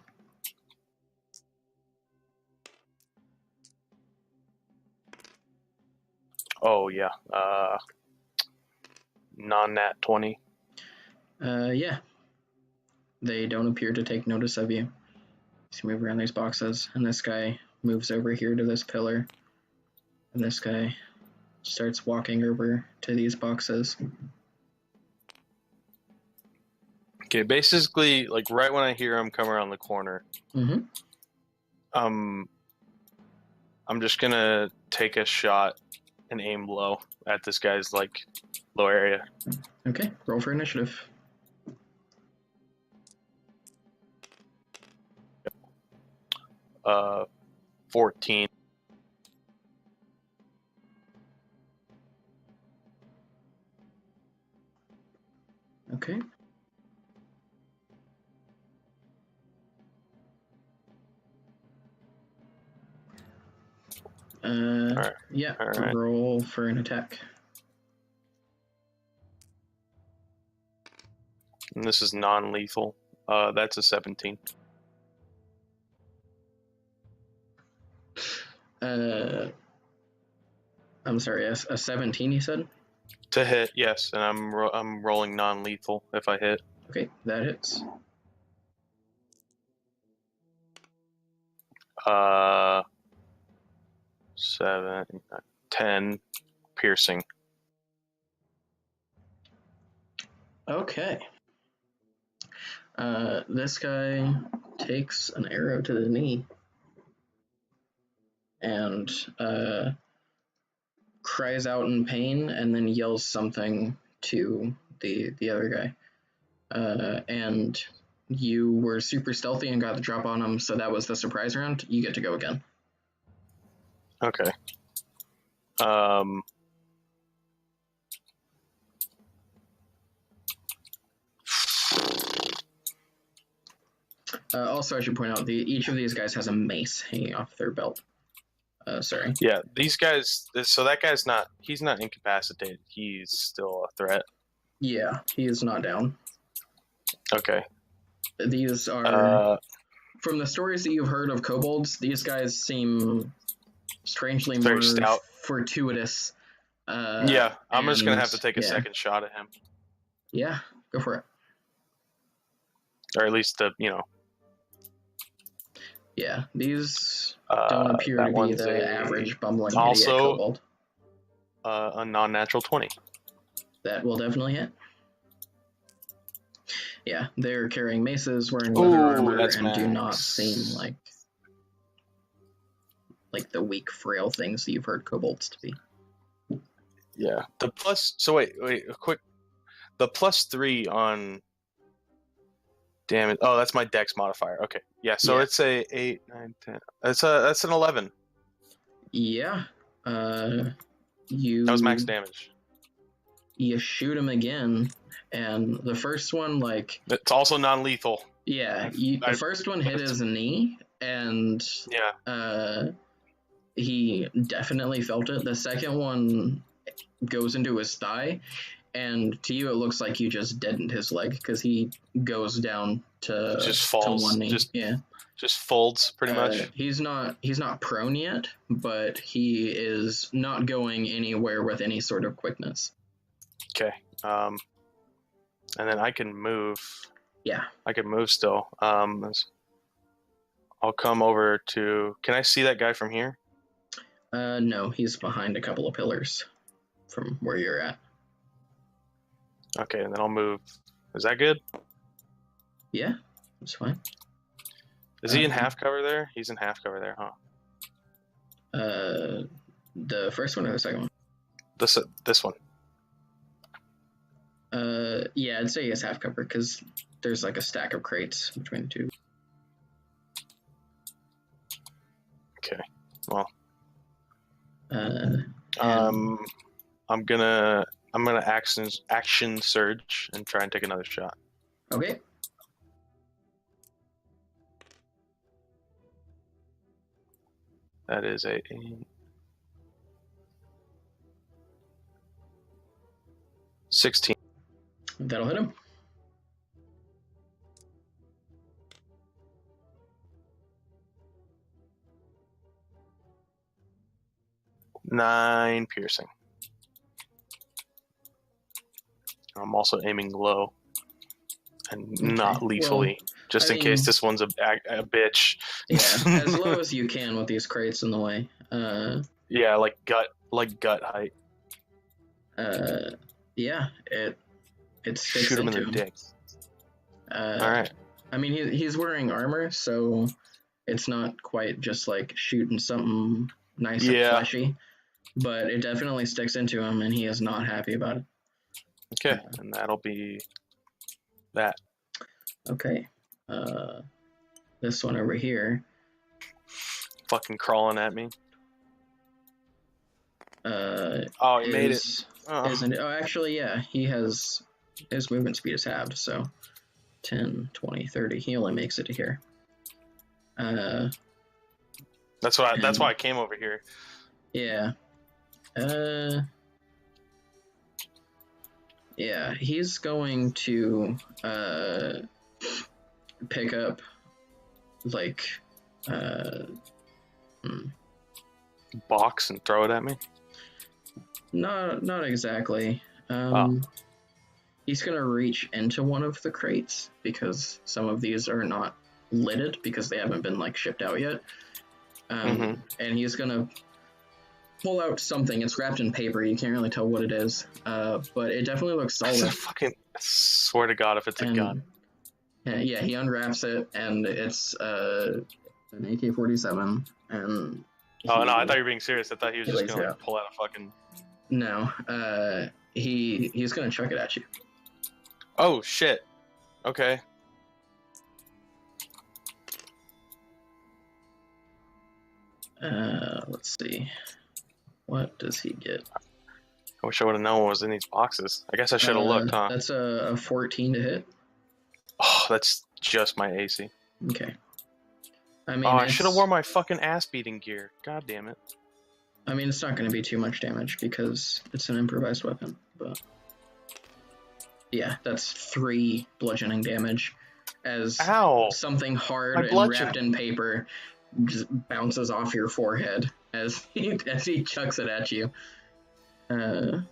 Oh yeah. Non-nat 20. Yeah. They don't appear to take notice of you. You move around these boxes, and this guy moves over here to this pillar, and this guy starts walking over to these boxes. Okay, basically, like right when I hear him come around the corner, Mm-hmm. I'm just gonna take a shot and aim low at this guy's like low area. Okay, roll for initiative. Uh, 14. Okay. Alright. Yeah, Alright. roll for an attack. And this is non-lethal. That's a 17. I'm sorry, a 17 you said? To hit, yes, and I'm rolling non-lethal if I hit. Okay, that hits. 7, 10 piercing. Okay. This guy takes an arrow to the knee and cries out in pain and then yells something to the other guy. And you were super stealthy and got the drop on him, so that was the surprise round. You get to go again. Okay. Also, I should point out each of these guys has a mace hanging off their belt. Sorry. Yeah, these guys. So that guy's not. He's not incapacitated. He's still a threat. Yeah, he is not down. Okay. These are from the stories that you've heard of kobolds. These guys seem strangely more stout. Fortuitous. Yeah, I'm just gonna have to take a second shot at him. Yeah, go for it. Or at least Yeah, these don't appear to be the average bumbling idiot kobold. A non-natural 20. That will definitely hit. Yeah, they're carrying maces, wearing leather armor, and max. Do not seem like the weak, frail things that you've heard kobolds to be. Yeah. The plus. So wait, a quick. The +3 on. Damn it! Oh, that's my dex modifier. Okay. Yeah. So it's a 8, 9, 10. That's an 11. Yeah. That was max damage. You shoot him again, and the first one it's also non-lethal. Yeah. The first one hit his knee, and he definitely felt it. The second one goes into his thigh, and to you it looks like you just deadened his leg because he goes down to just falls to one knee. Just folds pretty much. He's not prone yet, but he is not going anywhere with any sort of quickness. Okay. And then I can move. Yeah. I can move still. I'll come over to. Can I see that guy from here? No, he's behind a couple of pillars from where you're at. Okay, and then I'll move. Is that good? Yeah, that's fine. Is he in half cover there? He's in half cover there, huh? The first one or the second one? This one. Yeah, I'd say it's half cover because there's a stack of crates between the two. Okay, well. I'm gonna action surge and try and take another shot. Okay. That is a 16. That'll hit him. Nine piercing. I'm also aiming low and not lethally, just in case this one's a bitch. Yeah, as low as you can with these crates in the way. Yeah, like gut height. Yeah, it sticks Shoot him into in the dick. All right. I mean, he's wearing armor, so it's not quite just like shooting something nice and fleshy, but it definitely sticks into him, and he is not happy about it. Okay, and that'll be that. Okay. This one over here. Fucking crawling at me. Oh, he made it. Isn't it? Oh, actually, yeah. His movement speed is halved, so 10, 20, 30. He only makes it to here. That's why I came over here. Yeah. Yeah, he's going to pick up like box and throw it at me. Not exactly. He's gonna reach into one of the crates because some of these are not lidded because they haven't been like shipped out yet. And he's gonna pull out something. It's wrapped in paper. You can't really tell what it is, but it definitely looks solid. I swear to God, if it's a gun. Yeah, he unwraps it, and it's an AK-47. And no, I thought you were being serious. I thought he was just gonna like pull out a fucking. No, he's gonna chuck it at you. Oh shit! Okay. Let's see. What does he get? I wish I would have known what was in these boxes. I guess I should have looked, huh? That's a 14 to hit. Oh, that's just my AC. Okay. I mean, I should have worn my fucking ass beating gear. God damn it. I mean, it's not going to be too much damage because it's an improvised weapon, but yeah, that's 3 bludgeoning damage as something hard and wrapped in paper just bounces off your forehead as he chucks it at you. Ow.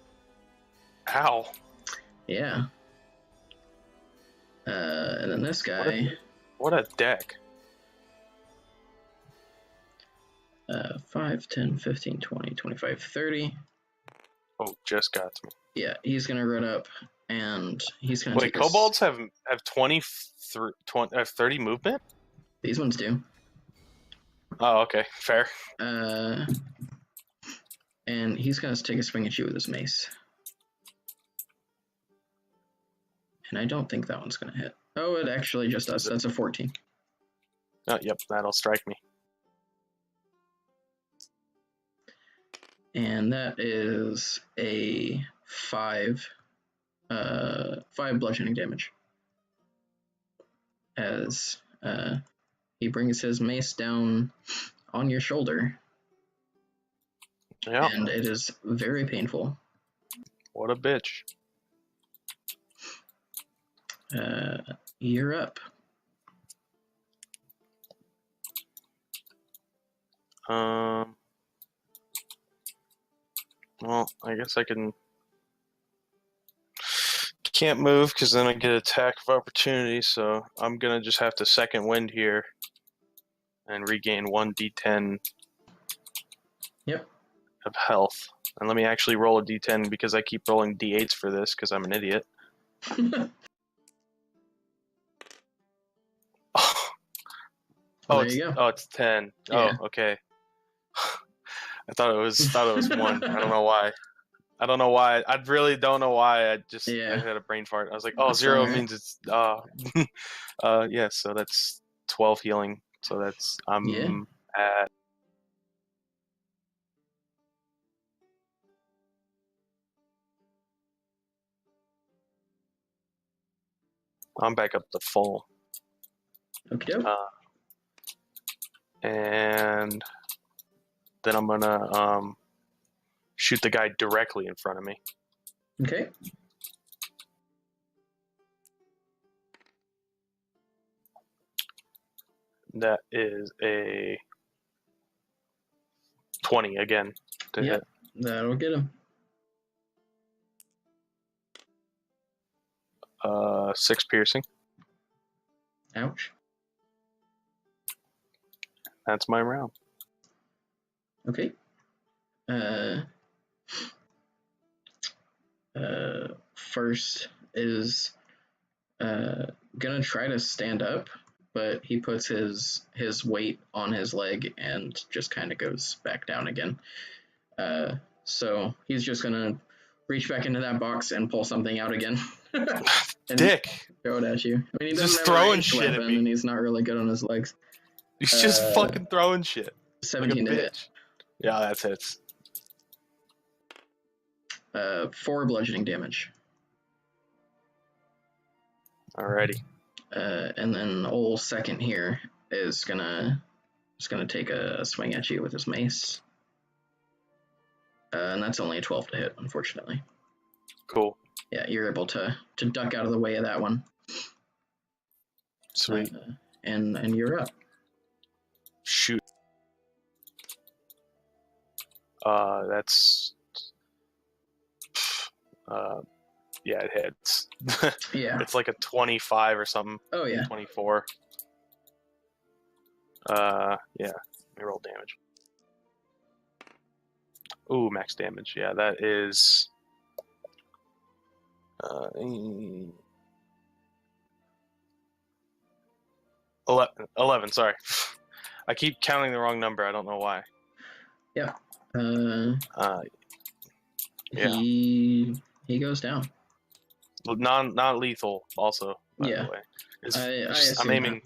Yeah. And then this guy. What a deck. 5, 10, 15, 20, 25, 30. Oh, just got to me. Yeah, he's gonna run up and he's gonna. Wait, kobolds have 30 movement? These ones do. Oh, okay, fair. And he's gonna take a swing at you with his mace. And I don't think that one's gonna hit. Oh, it actually just does. That's a 14. Oh, yep, that'll strike me. And that is a 5 bludgeoning damage. As he brings his mace down on your shoulder. Yeah. And it is very painful. What a bitch. You're up. Well, I guess I can't move because then I get attack of opportunity, so I'm gonna just have to second wind here and regain 1d10 of health. And let me actually roll a d10 because I keep rolling d8s for this because I'm an idiot. It's 10. Yeah. Oh, okay. I thought it was 1. I don't know why. I really don't know why. I had a brain fart. I was like, 0 means it's yeah, so that's 12 healing. So that's at I'm back up to full. Okay. And then I'm gonna shoot the guy directly in front of me. Okay. That is a 20 again to hit. That'll get him. 6 piercing. Ouch. That's my round. Okay. First is gonna try to stand up, but he puts his weight on his leg and just kind of goes back down again. So he's just gonna reach back into that box and pull something out again. And Dick. throw it at you. I mean, he He's doesn't just have throwing a ranged shit at weapon, me. and he's not really good on his legs. He's just fucking throwing shit. 17 like a to bitch. hit. Yeah, that's hits. 4 bludgeoning damage. Alrighty. And then old second here is gonna take a swing at you with his mace. And that's only a 12 to hit, unfortunately. Cool. Yeah, you're able to duck out of the way of that one. Sweet. And you're up. Shoot. That's. Yeah, it hits. Yeah. It's like a 25 or something. Oh yeah. 24. Yeah. Let me roll damage. Ooh, max damage. Yeah, that is. 11, sorry. I keep counting the wrong number. I don't know why. Yeah. Yeah. He goes down. Not lethal. Also, by Yeah. the way, I'm aiming.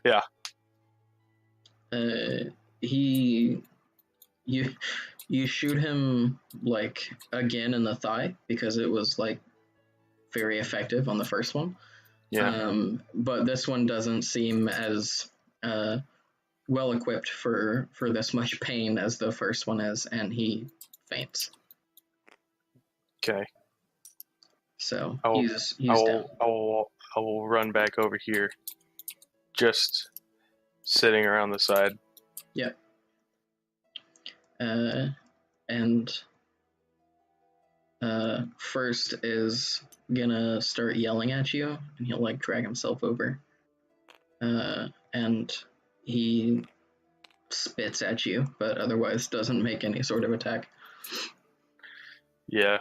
That. Yeah. You shoot him like again in the thigh because it was like very effective on the first one. Yeah. But this one doesn't seem as well equipped for this much pain as the first one is, and he faints. Okay. So I will run back over here, just sitting around the side. Yep. And first is gonna start yelling at you, and he'll like drag himself over. And he spits at you, but otherwise doesn't make any sort of attack. Yeah.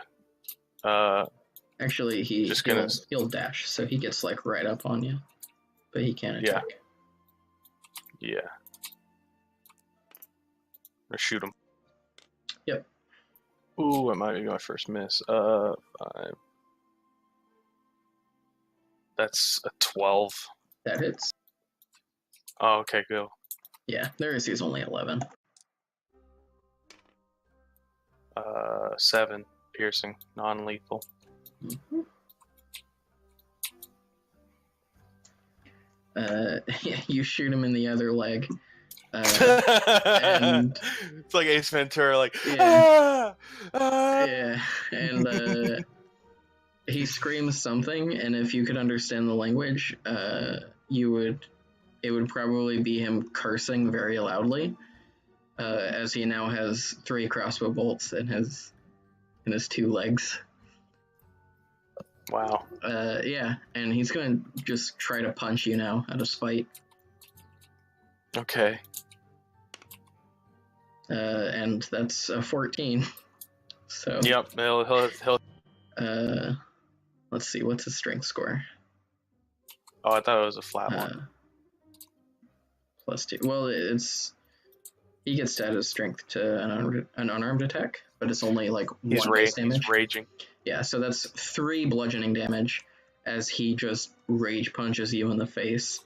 Actually, he'll dash, so he gets like right up on you, but he can't attack. Yeah. Or shoot him. Yep. Ooh, it might be my first miss. 5. That's a 12. That hits. Oh, okay, go. Yeah, their AC is only 11. 7 piercing, non-lethal. Mm-hmm. You shoot him in the other leg. And it's like Ace Ventura, like yeah, yeah, and he screams something, and if you could understand the language, it would probably be him cursing very loudly, as he now has 3 crossbow bolts in his 2 legs. Wow. Yeah, and he's gonna just try to punch you now out of spite. Okay. And that's a 14. So. Yep. He'll. Let's see. What's his strength score? Oh, I thought it was a flat one. +2. Well, he gets to add his strength to an unarmed attack, but it's only like 1 base damage. He's raging. Yeah, so that's 3 bludgeoning damage as he just rage punches you in the face.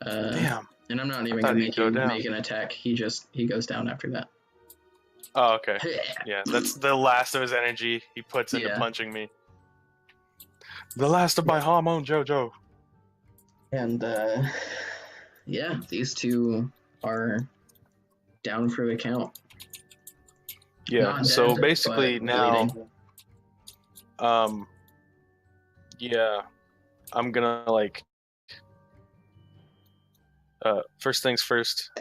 Damn. And I'm not even gonna make you make an attack. He goes down after that. Oh, okay. Yeah, that's the last of his energy he puts into punching me. The last of my hormone, Jojo. And yeah, these 2 are down for the count. Yeah. Not so dead, basically now, bleeding. yeah, I'm gonna like. First things first,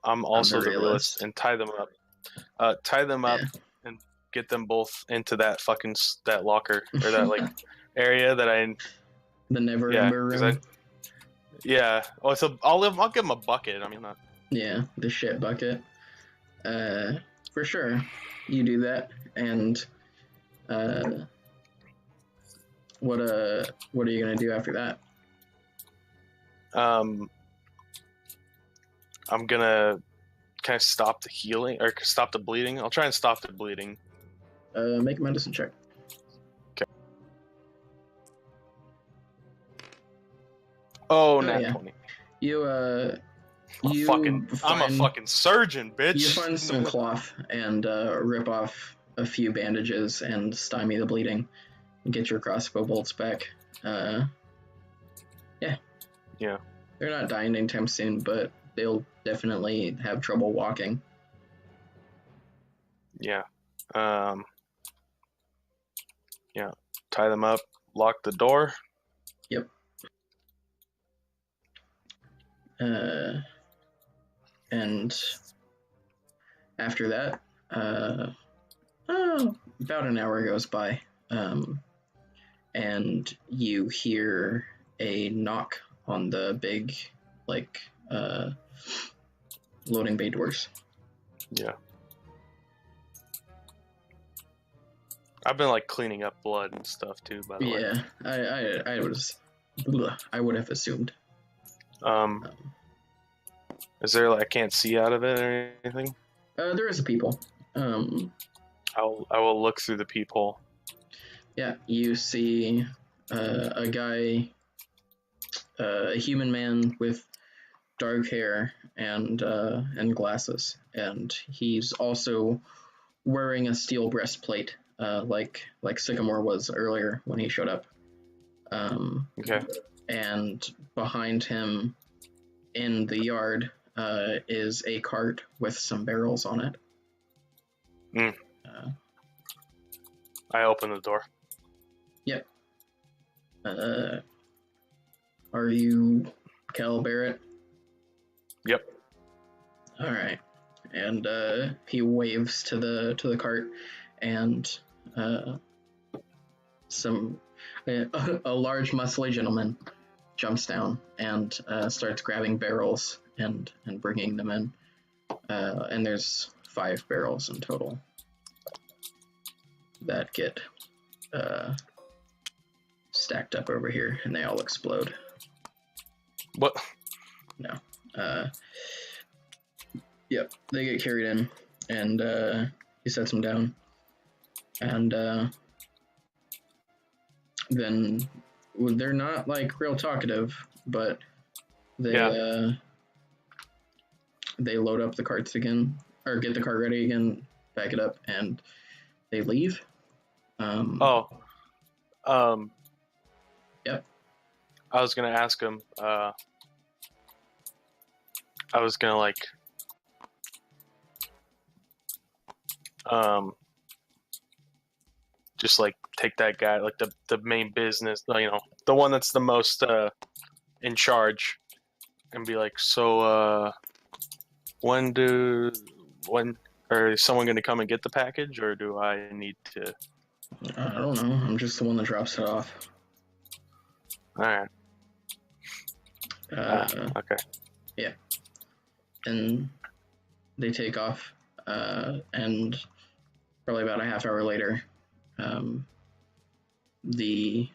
I'm also the realist and tie them up. And get them both into that that locker or that like area that the never ember room. Oh, so I'll give him a bucket. I mean, not. Yeah, the shit bucket. For sure, you do that, and What are you gonna do after that? I'm gonna kind of stop the healing or stop the bleeding. I'll try and stop the bleeding. Make a medicine check. Oh, yeah. 20. I'm a fucking surgeon, bitch. You find some cloth and rip off a few bandages and stymie the bleeding. And get your crossbow bolts back. Yeah. They're not dying anytime soon, but they'll definitely have trouble walking. Yeah. Yeah. Tie them up. Lock the door. Yep. And after that, about an hour goes by, and you hear a knock on the big, loading bay doors. Yeah. I've been cleaning up blood and stuff too, by the way. Yeah, I would have assumed. Is there I can't see out of it or anything? There is a people. I will look through the peephole. Yeah, you see a guy, a human man with dark hair and glasses, and he's also wearing a steel breastplate, like Sycamore was earlier when he showed up. Okay. And behind him, in the yard, is a cart with some barrels on it. I open the door. Yep. Are you Cal Barrett? Yep. All right. And he waves to the cart, and a large muscly gentleman jumps down and starts grabbing barrels and bringing them in. And there's 5 barrels in total that get stacked up over here, and they all explode. What? No. Yep, they get carried in, and he sets them down. And then they're not real talkative, but they load up the carts again, or get the cart ready again, back it up, and they leave. Yep. I was gonna ask him. I was gonna just take that guy, the main business, the one that's the most in charge, and be so when or is someone gonna come and get the package, or do I need to? I don't know. I'm just the one that drops it off. All right. Okay. Yeah. And they take off, and probably about a half hour later, the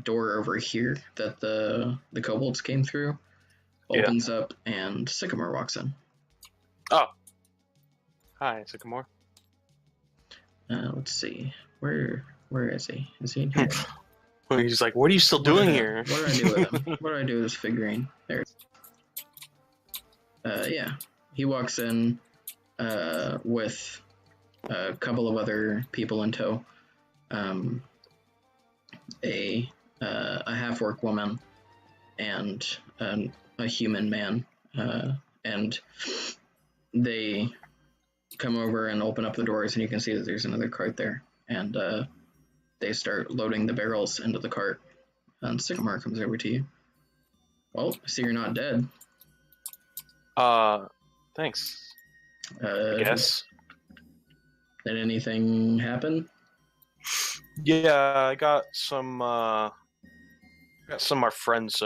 door over here that the kobolds came through opens up, and Sycamore walks in. Oh. Hi, Sycamore. Let's see. Where is he? Is he in here? He's like, what are you still doing here? What do I do with him? What do I do with this figurine? There. Yeah. He walks in with a couple of other people in tow. A half-orc woman and a human man. And they come over and open up the doors, and you can see that there's another cart there. And they start loading the barrels into the cart. And Sycamore comes over to you. Well, I see you're not dead. Thanks. I guess. Did anything happen? Yeah, I got some of our friends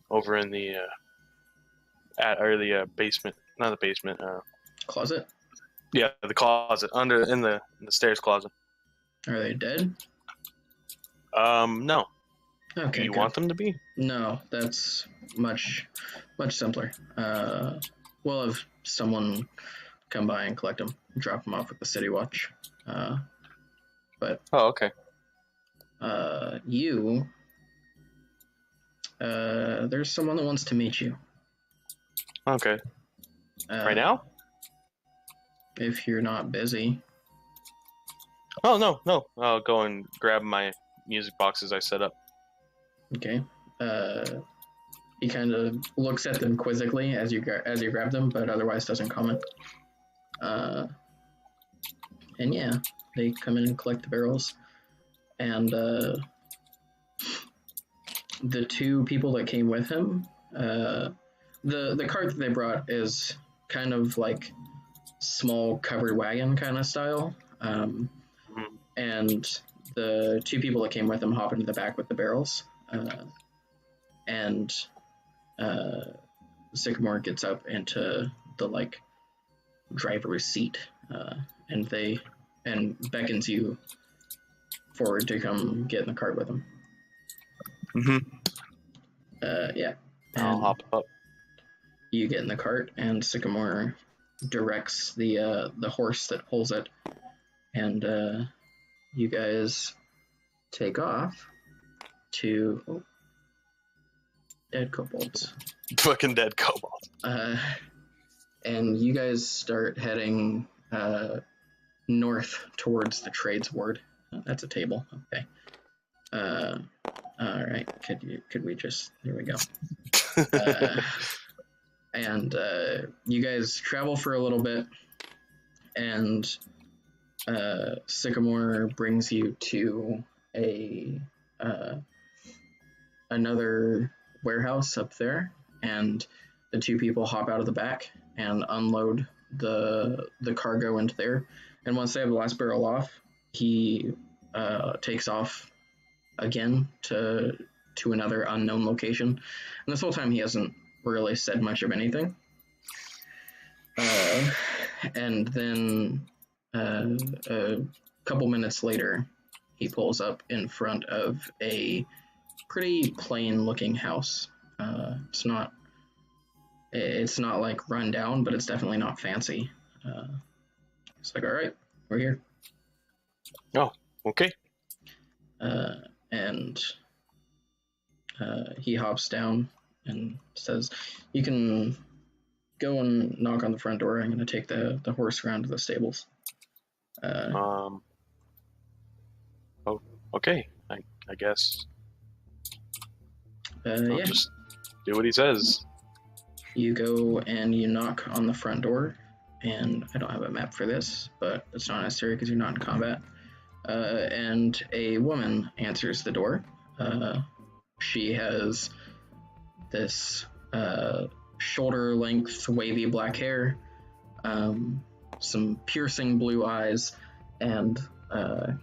over in the basement, not the basement. Closet? Yeah, the closet in the stairs closet. Are they dead? No. Okay. Do you good. want them to be? No, that's much simpler. We'll have someone come by and collect them, drop them off at the City Watch. But Oh, okay. there's someone that wants to meet you. Okay. Right now? If you're not busy. Oh, no. I'll go and grab my music boxes I set up. Okay. He kind of looks at them quizzically as you grab them, but otherwise doesn't comment. And yeah, they come in and collect the barrels. And the two people that came with him, the cart that they brought is kind of like small covered wagon kind of style. And the two people that came with him hop into the back with the barrels. And Sycamore gets up into the like driver's seat, and beckons you forward to come get in the cart with him. Yeah. I'll hop up. You get in the cart, and Sycamore directs the horse that pulls it, and you guys take off to dead kobolds. Fucking dead kobolds. And you guys start heading north towards the trades ward. That's a table. Okay. All right. Could we just? Here we go. And you guys travel for a little bit, and Sycamore brings you to another warehouse up there, and the two people hop out of the back and unload the cargo into there. And once they have the last barrel off, he takes off again to another unknown location. And this whole time he hasn't really said much of anything. And then a couple minutes later, he pulls up in front of a pretty plain looking house. It's not like run down, but it's definitely not fancy. It's like, all right, we're here. Oh, okay. And he hops down and says, you can go and knock on the front door. I'm going to take the horse around to the stables. Oh, okay. I guess. I'll just do what he says. You go and you knock on the front door, and I don't have a map for this, but it's not necessary because you're not in combat. And a woman answers the door. She has this shoulder-length, wavy black hair, some piercing blue eyes, and a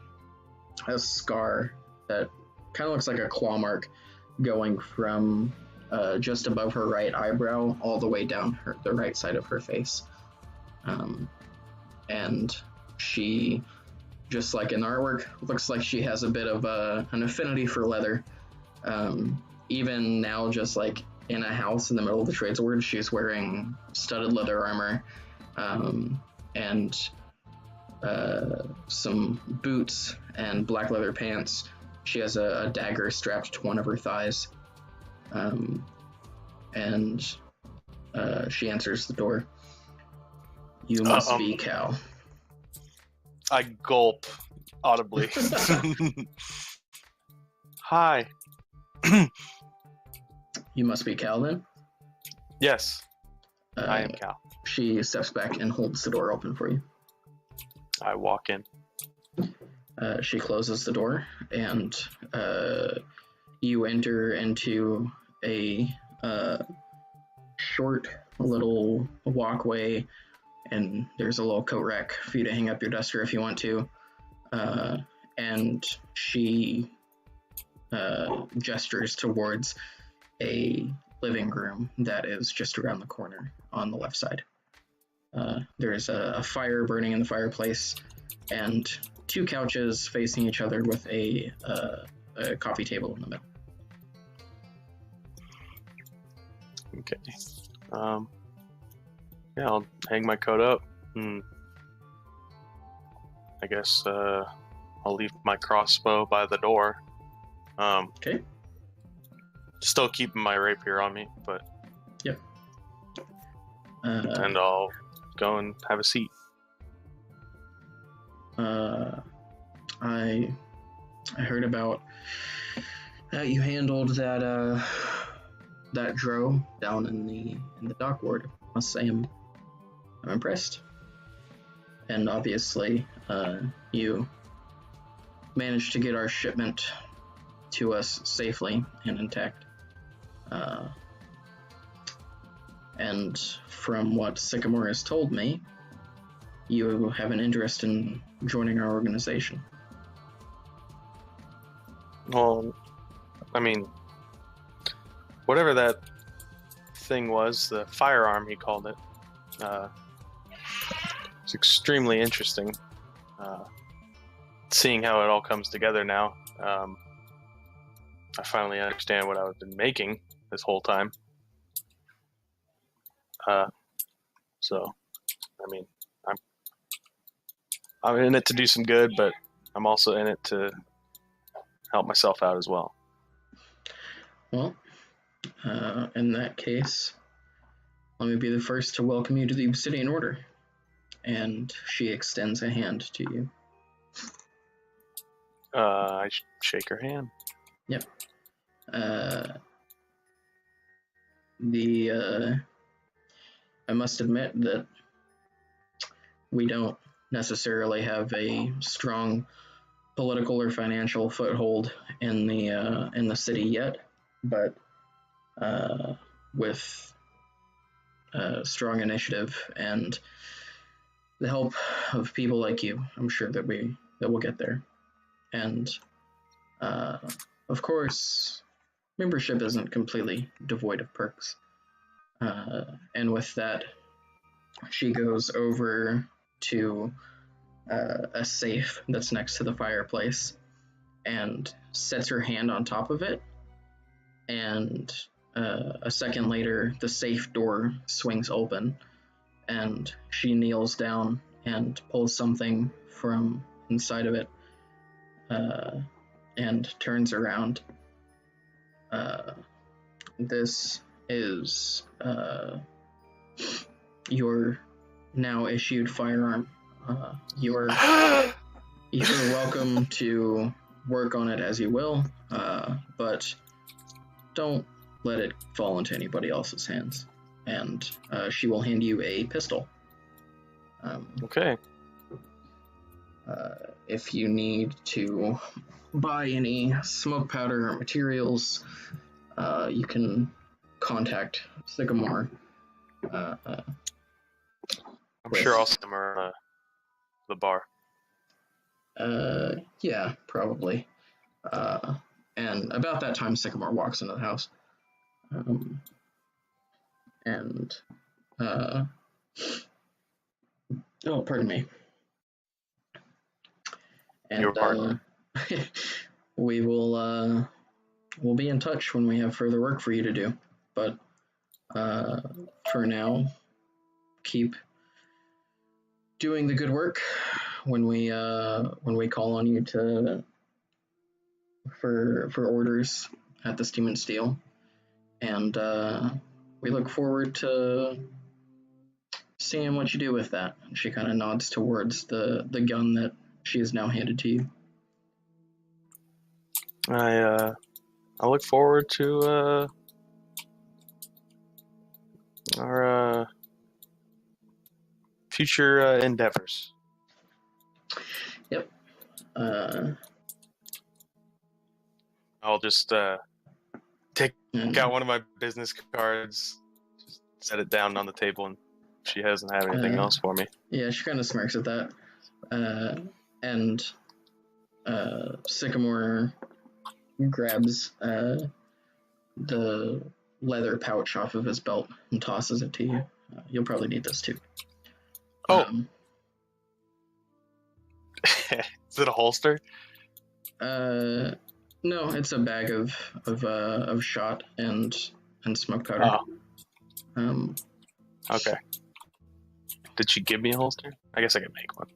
scar that kind of looks like a claw mark going from just above her right eyebrow all the way down the right side of her face. And she, just like in artwork, looks like she has a bit of an affinity for leather. Even now, just like in a house in the middle of the trades ward, she's wearing studded leather armor, and some boots and black leather pants. She has a dagger strapped to one of her thighs. And she answers the door. You must be Cal. I gulp audibly. Hi. You must be Cal then? Yes, I am Cal. She steps back and holds the door open for you. I walk in. She closes the door, and you enter into a short little walkway, and there's a little coat rack for you to hang up your duster if you want to. And she gestures towards a living room that is just around the corner on the left side. There's a fire burning in the fireplace, and two couches facing each other with a coffee table in the middle. Okay. Yeah, I'll hang my coat up. I guess I'll leave my crossbow by the door. Okay. Still keeping my rapier on me, but Yep. and I'll go and have a seat. I heard about how you handled that dro down in the dock ward. Must say I'm impressed. And obviously, you managed to get our shipment to us safely and intact. And from what Sycamore has told me, you have an interest in joining our organization. Well, I mean, whatever that thing was, the firearm he called it, it's extremely interesting. Seeing how it all comes together now, I finally understand what I've been making this whole time. So, I mean, I'm in it to do some good, but I'm also in it to help myself out as well. Well, in that case, let me be the first to welcome you to the Obsidian Order. And she extends a hand to you. I shake her hand. Yep. I must admit that we don't necessarily have a strong political or financial foothold in the city yet, but with strong initiative and the help of people like you, I'm sure that we'll get there. And of course, membership isn't completely devoid of perks. And with that, she goes over to a safe that's next to the fireplace and sets her hand on top of it. And a second later, the safe door swings open and she kneels down and pulls something from inside of it and turns around. This is your now issued firearm. You're welcome to work on it as you will, but don't let it fall into anybody else's hands. And she will hand you a pistol. Okay. If you need to buy any smoke powder or materials, you can contact Sycamore. I'm sure I'll see them at the bar. Yeah, probably. And about that time, Sycamore walks into the house. Oh, pardon me. And Your partner. we'll be in touch when we have further work for you to do. But for now, keep doing the good work when we call on you for orders at the Steam and Steel, and we look forward to seeing what you do with that. And she kind of nods towards the gun that she has now handed to you. I look forward to our future endeavors. Yep. I'll just take out one of my business cards, just set it down on the table, and she doesn't have anything else for me. Yeah, she kind of smirks at that. And Sycamore grabs the leather pouch off of his belt and tosses it to you. You'll probably need this too. Is it a holster? No, it's a bag of shot and smoke powder. Oh. Okay. Did she give me a holster? I guess I could make one.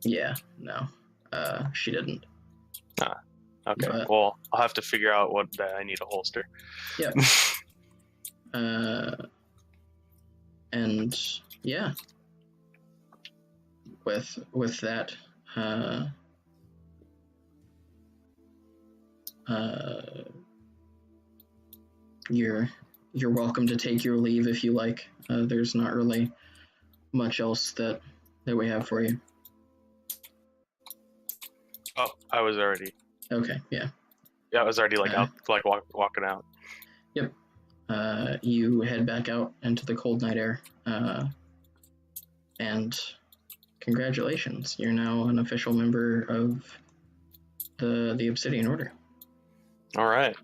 Yeah, no. She didn't. Okay. But, well, I'll have to figure out what that I need a holster. Yeah. And yeah. With that, you're welcome to take your leave if you like. There's not really much else that we have for you. Oh, I was already. Okay, yeah. Yeah, I was already out, walking out. Yep. You head back out into the cold night air, and congratulations, you're now an official member of the Obsidian Order. All right.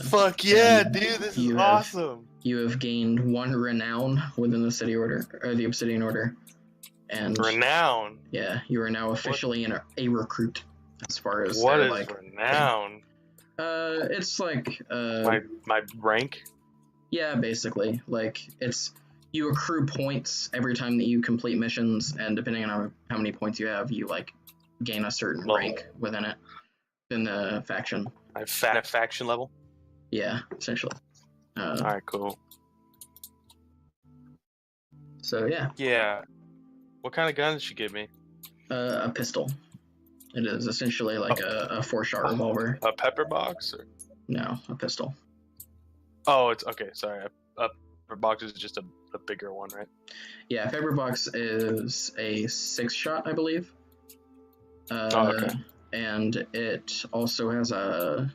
Fuck yeah, dude! This is awesome. You have gained 1 renown within the City Order, or the Obsidian Order, and renown. Yeah, you are now officially a recruit. As far as what is renown? It's like my rank. Yeah, basically, it's you accrue points every time that you complete missions, and depending on how many points you have, you gain a certain rank within it, in the faction. A faction level. Yeah, essentially. All right, cool. So yeah. Yeah. What kind of gun did she give me? A pistol. It is essentially a 4-shot revolver. A pepper box? Or? No, a pistol. Oh, it's okay. Sorry, a pepper box is just a bigger one, right? Yeah, pepper box is a 6-shot, I believe. Okay. And it also has a.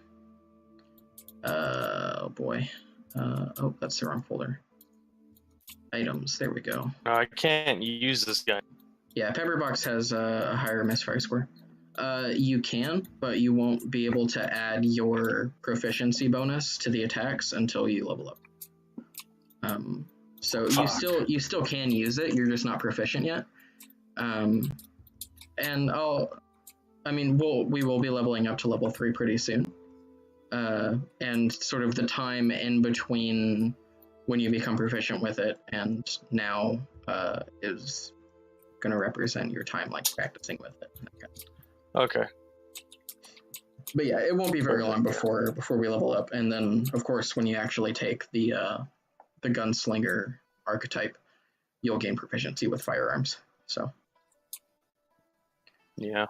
Oh boy. Oh, that's the wrong folder. Items. There we go. I can't use this gun. Yeah, pepper box has a higher misfire score. You can, but you won't be able to add your proficiency bonus to the attacks until you level up. So you still can use it. You're just not proficient yet. And we will be leveling up to level 3 pretty soon. And sort of the time in between when you become proficient with it and now is going to represent your time practicing with it. Okay. But yeah, it won't be very long before we level up, and then of course when you actually take the gunslinger archetype, you'll gain proficiency with firearms. So. Yeah.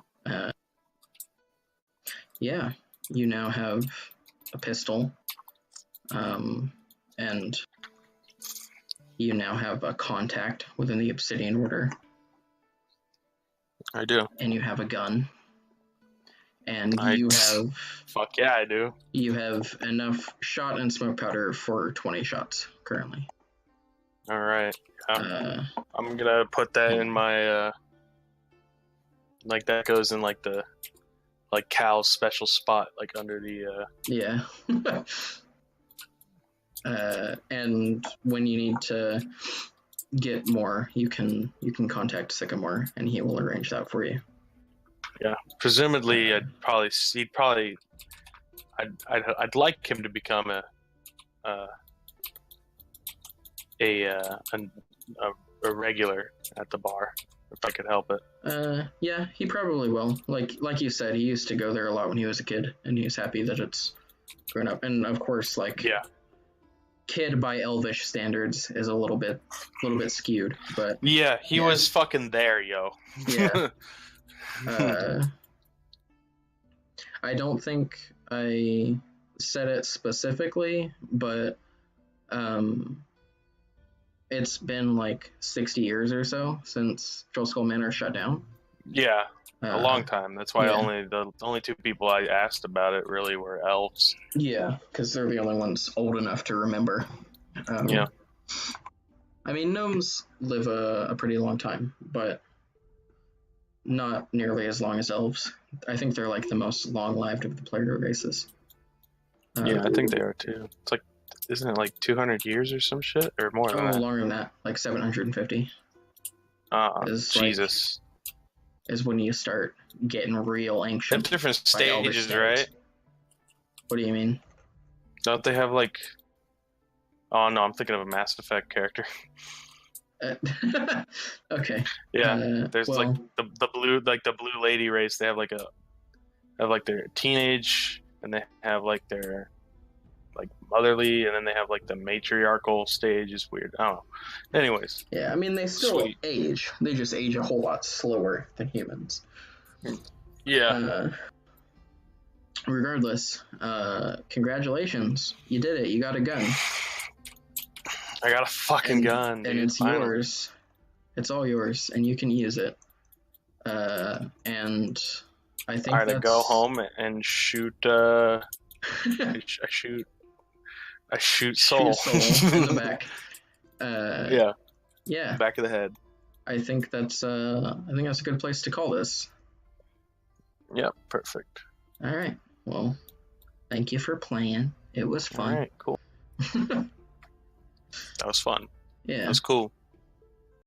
Yeah, you now have a pistol, and you now have a contact within the Obsidian Order. I do. And you have a gun. And you have... Fuck yeah, I do. You have enough shot and smoke powder for 20 shots currently. All right. I'm gonna put that in my... that goes in the... Cal's special spot, under the... Yeah. And when you need to get more, you can contact Sycamore, and he will arrange that for you. Yeah, presumably, I'd like him to become a regular at the bar if I could help it. Yeah, he probably will. Like you said, he used to go there a lot when he was a kid, and he's happy that it's grown up. And of course, yeah. Kid by Elvish standards is a little bit skewed, but yeah, he was fucking there, yo. Yeah. I don't think I said it specifically, but it's been 60 years or so since Trollskull Manor shut down. Yeah, a long time. That's why the only 2 people I asked about it really were elves. Yeah, because they're the only ones old enough to remember. Yeah. I mean, gnomes live a pretty long time, but not nearly as long as elves. I think they're the most long-lived of the player races. Yeah, I think they are too. It's isn't it 200 years or some shit? Or more than that? Longer than that, 750. Jesus. is when you start getting real They anxious. have different stages, right? What do you mean? Don't they have like? Oh no, I'm thinking of a Mass Effect character. Okay. Yeah, there's well, like the blue lady race. They have like their teenage, and they have like their like motherly, and then they have like the matriarchal stage. Is weird. I don't know. Anyways. yeah, I mean they still Sweet. age. They just age a whole lot slower than humans. Yeah. Regardless, congratulations, you did it. You got a gun. I got a fucking gun, dude. And it's finally. yours. It's all yours, and you can use it. And I think I go home and shoot. I shoot Soul. in the back. Yeah. Back of the head. I think that's a good place to call this. Yep, perfect. All right. Well, thank you for playing. It was fun. All right, cool. That was fun. Yeah. That was cool.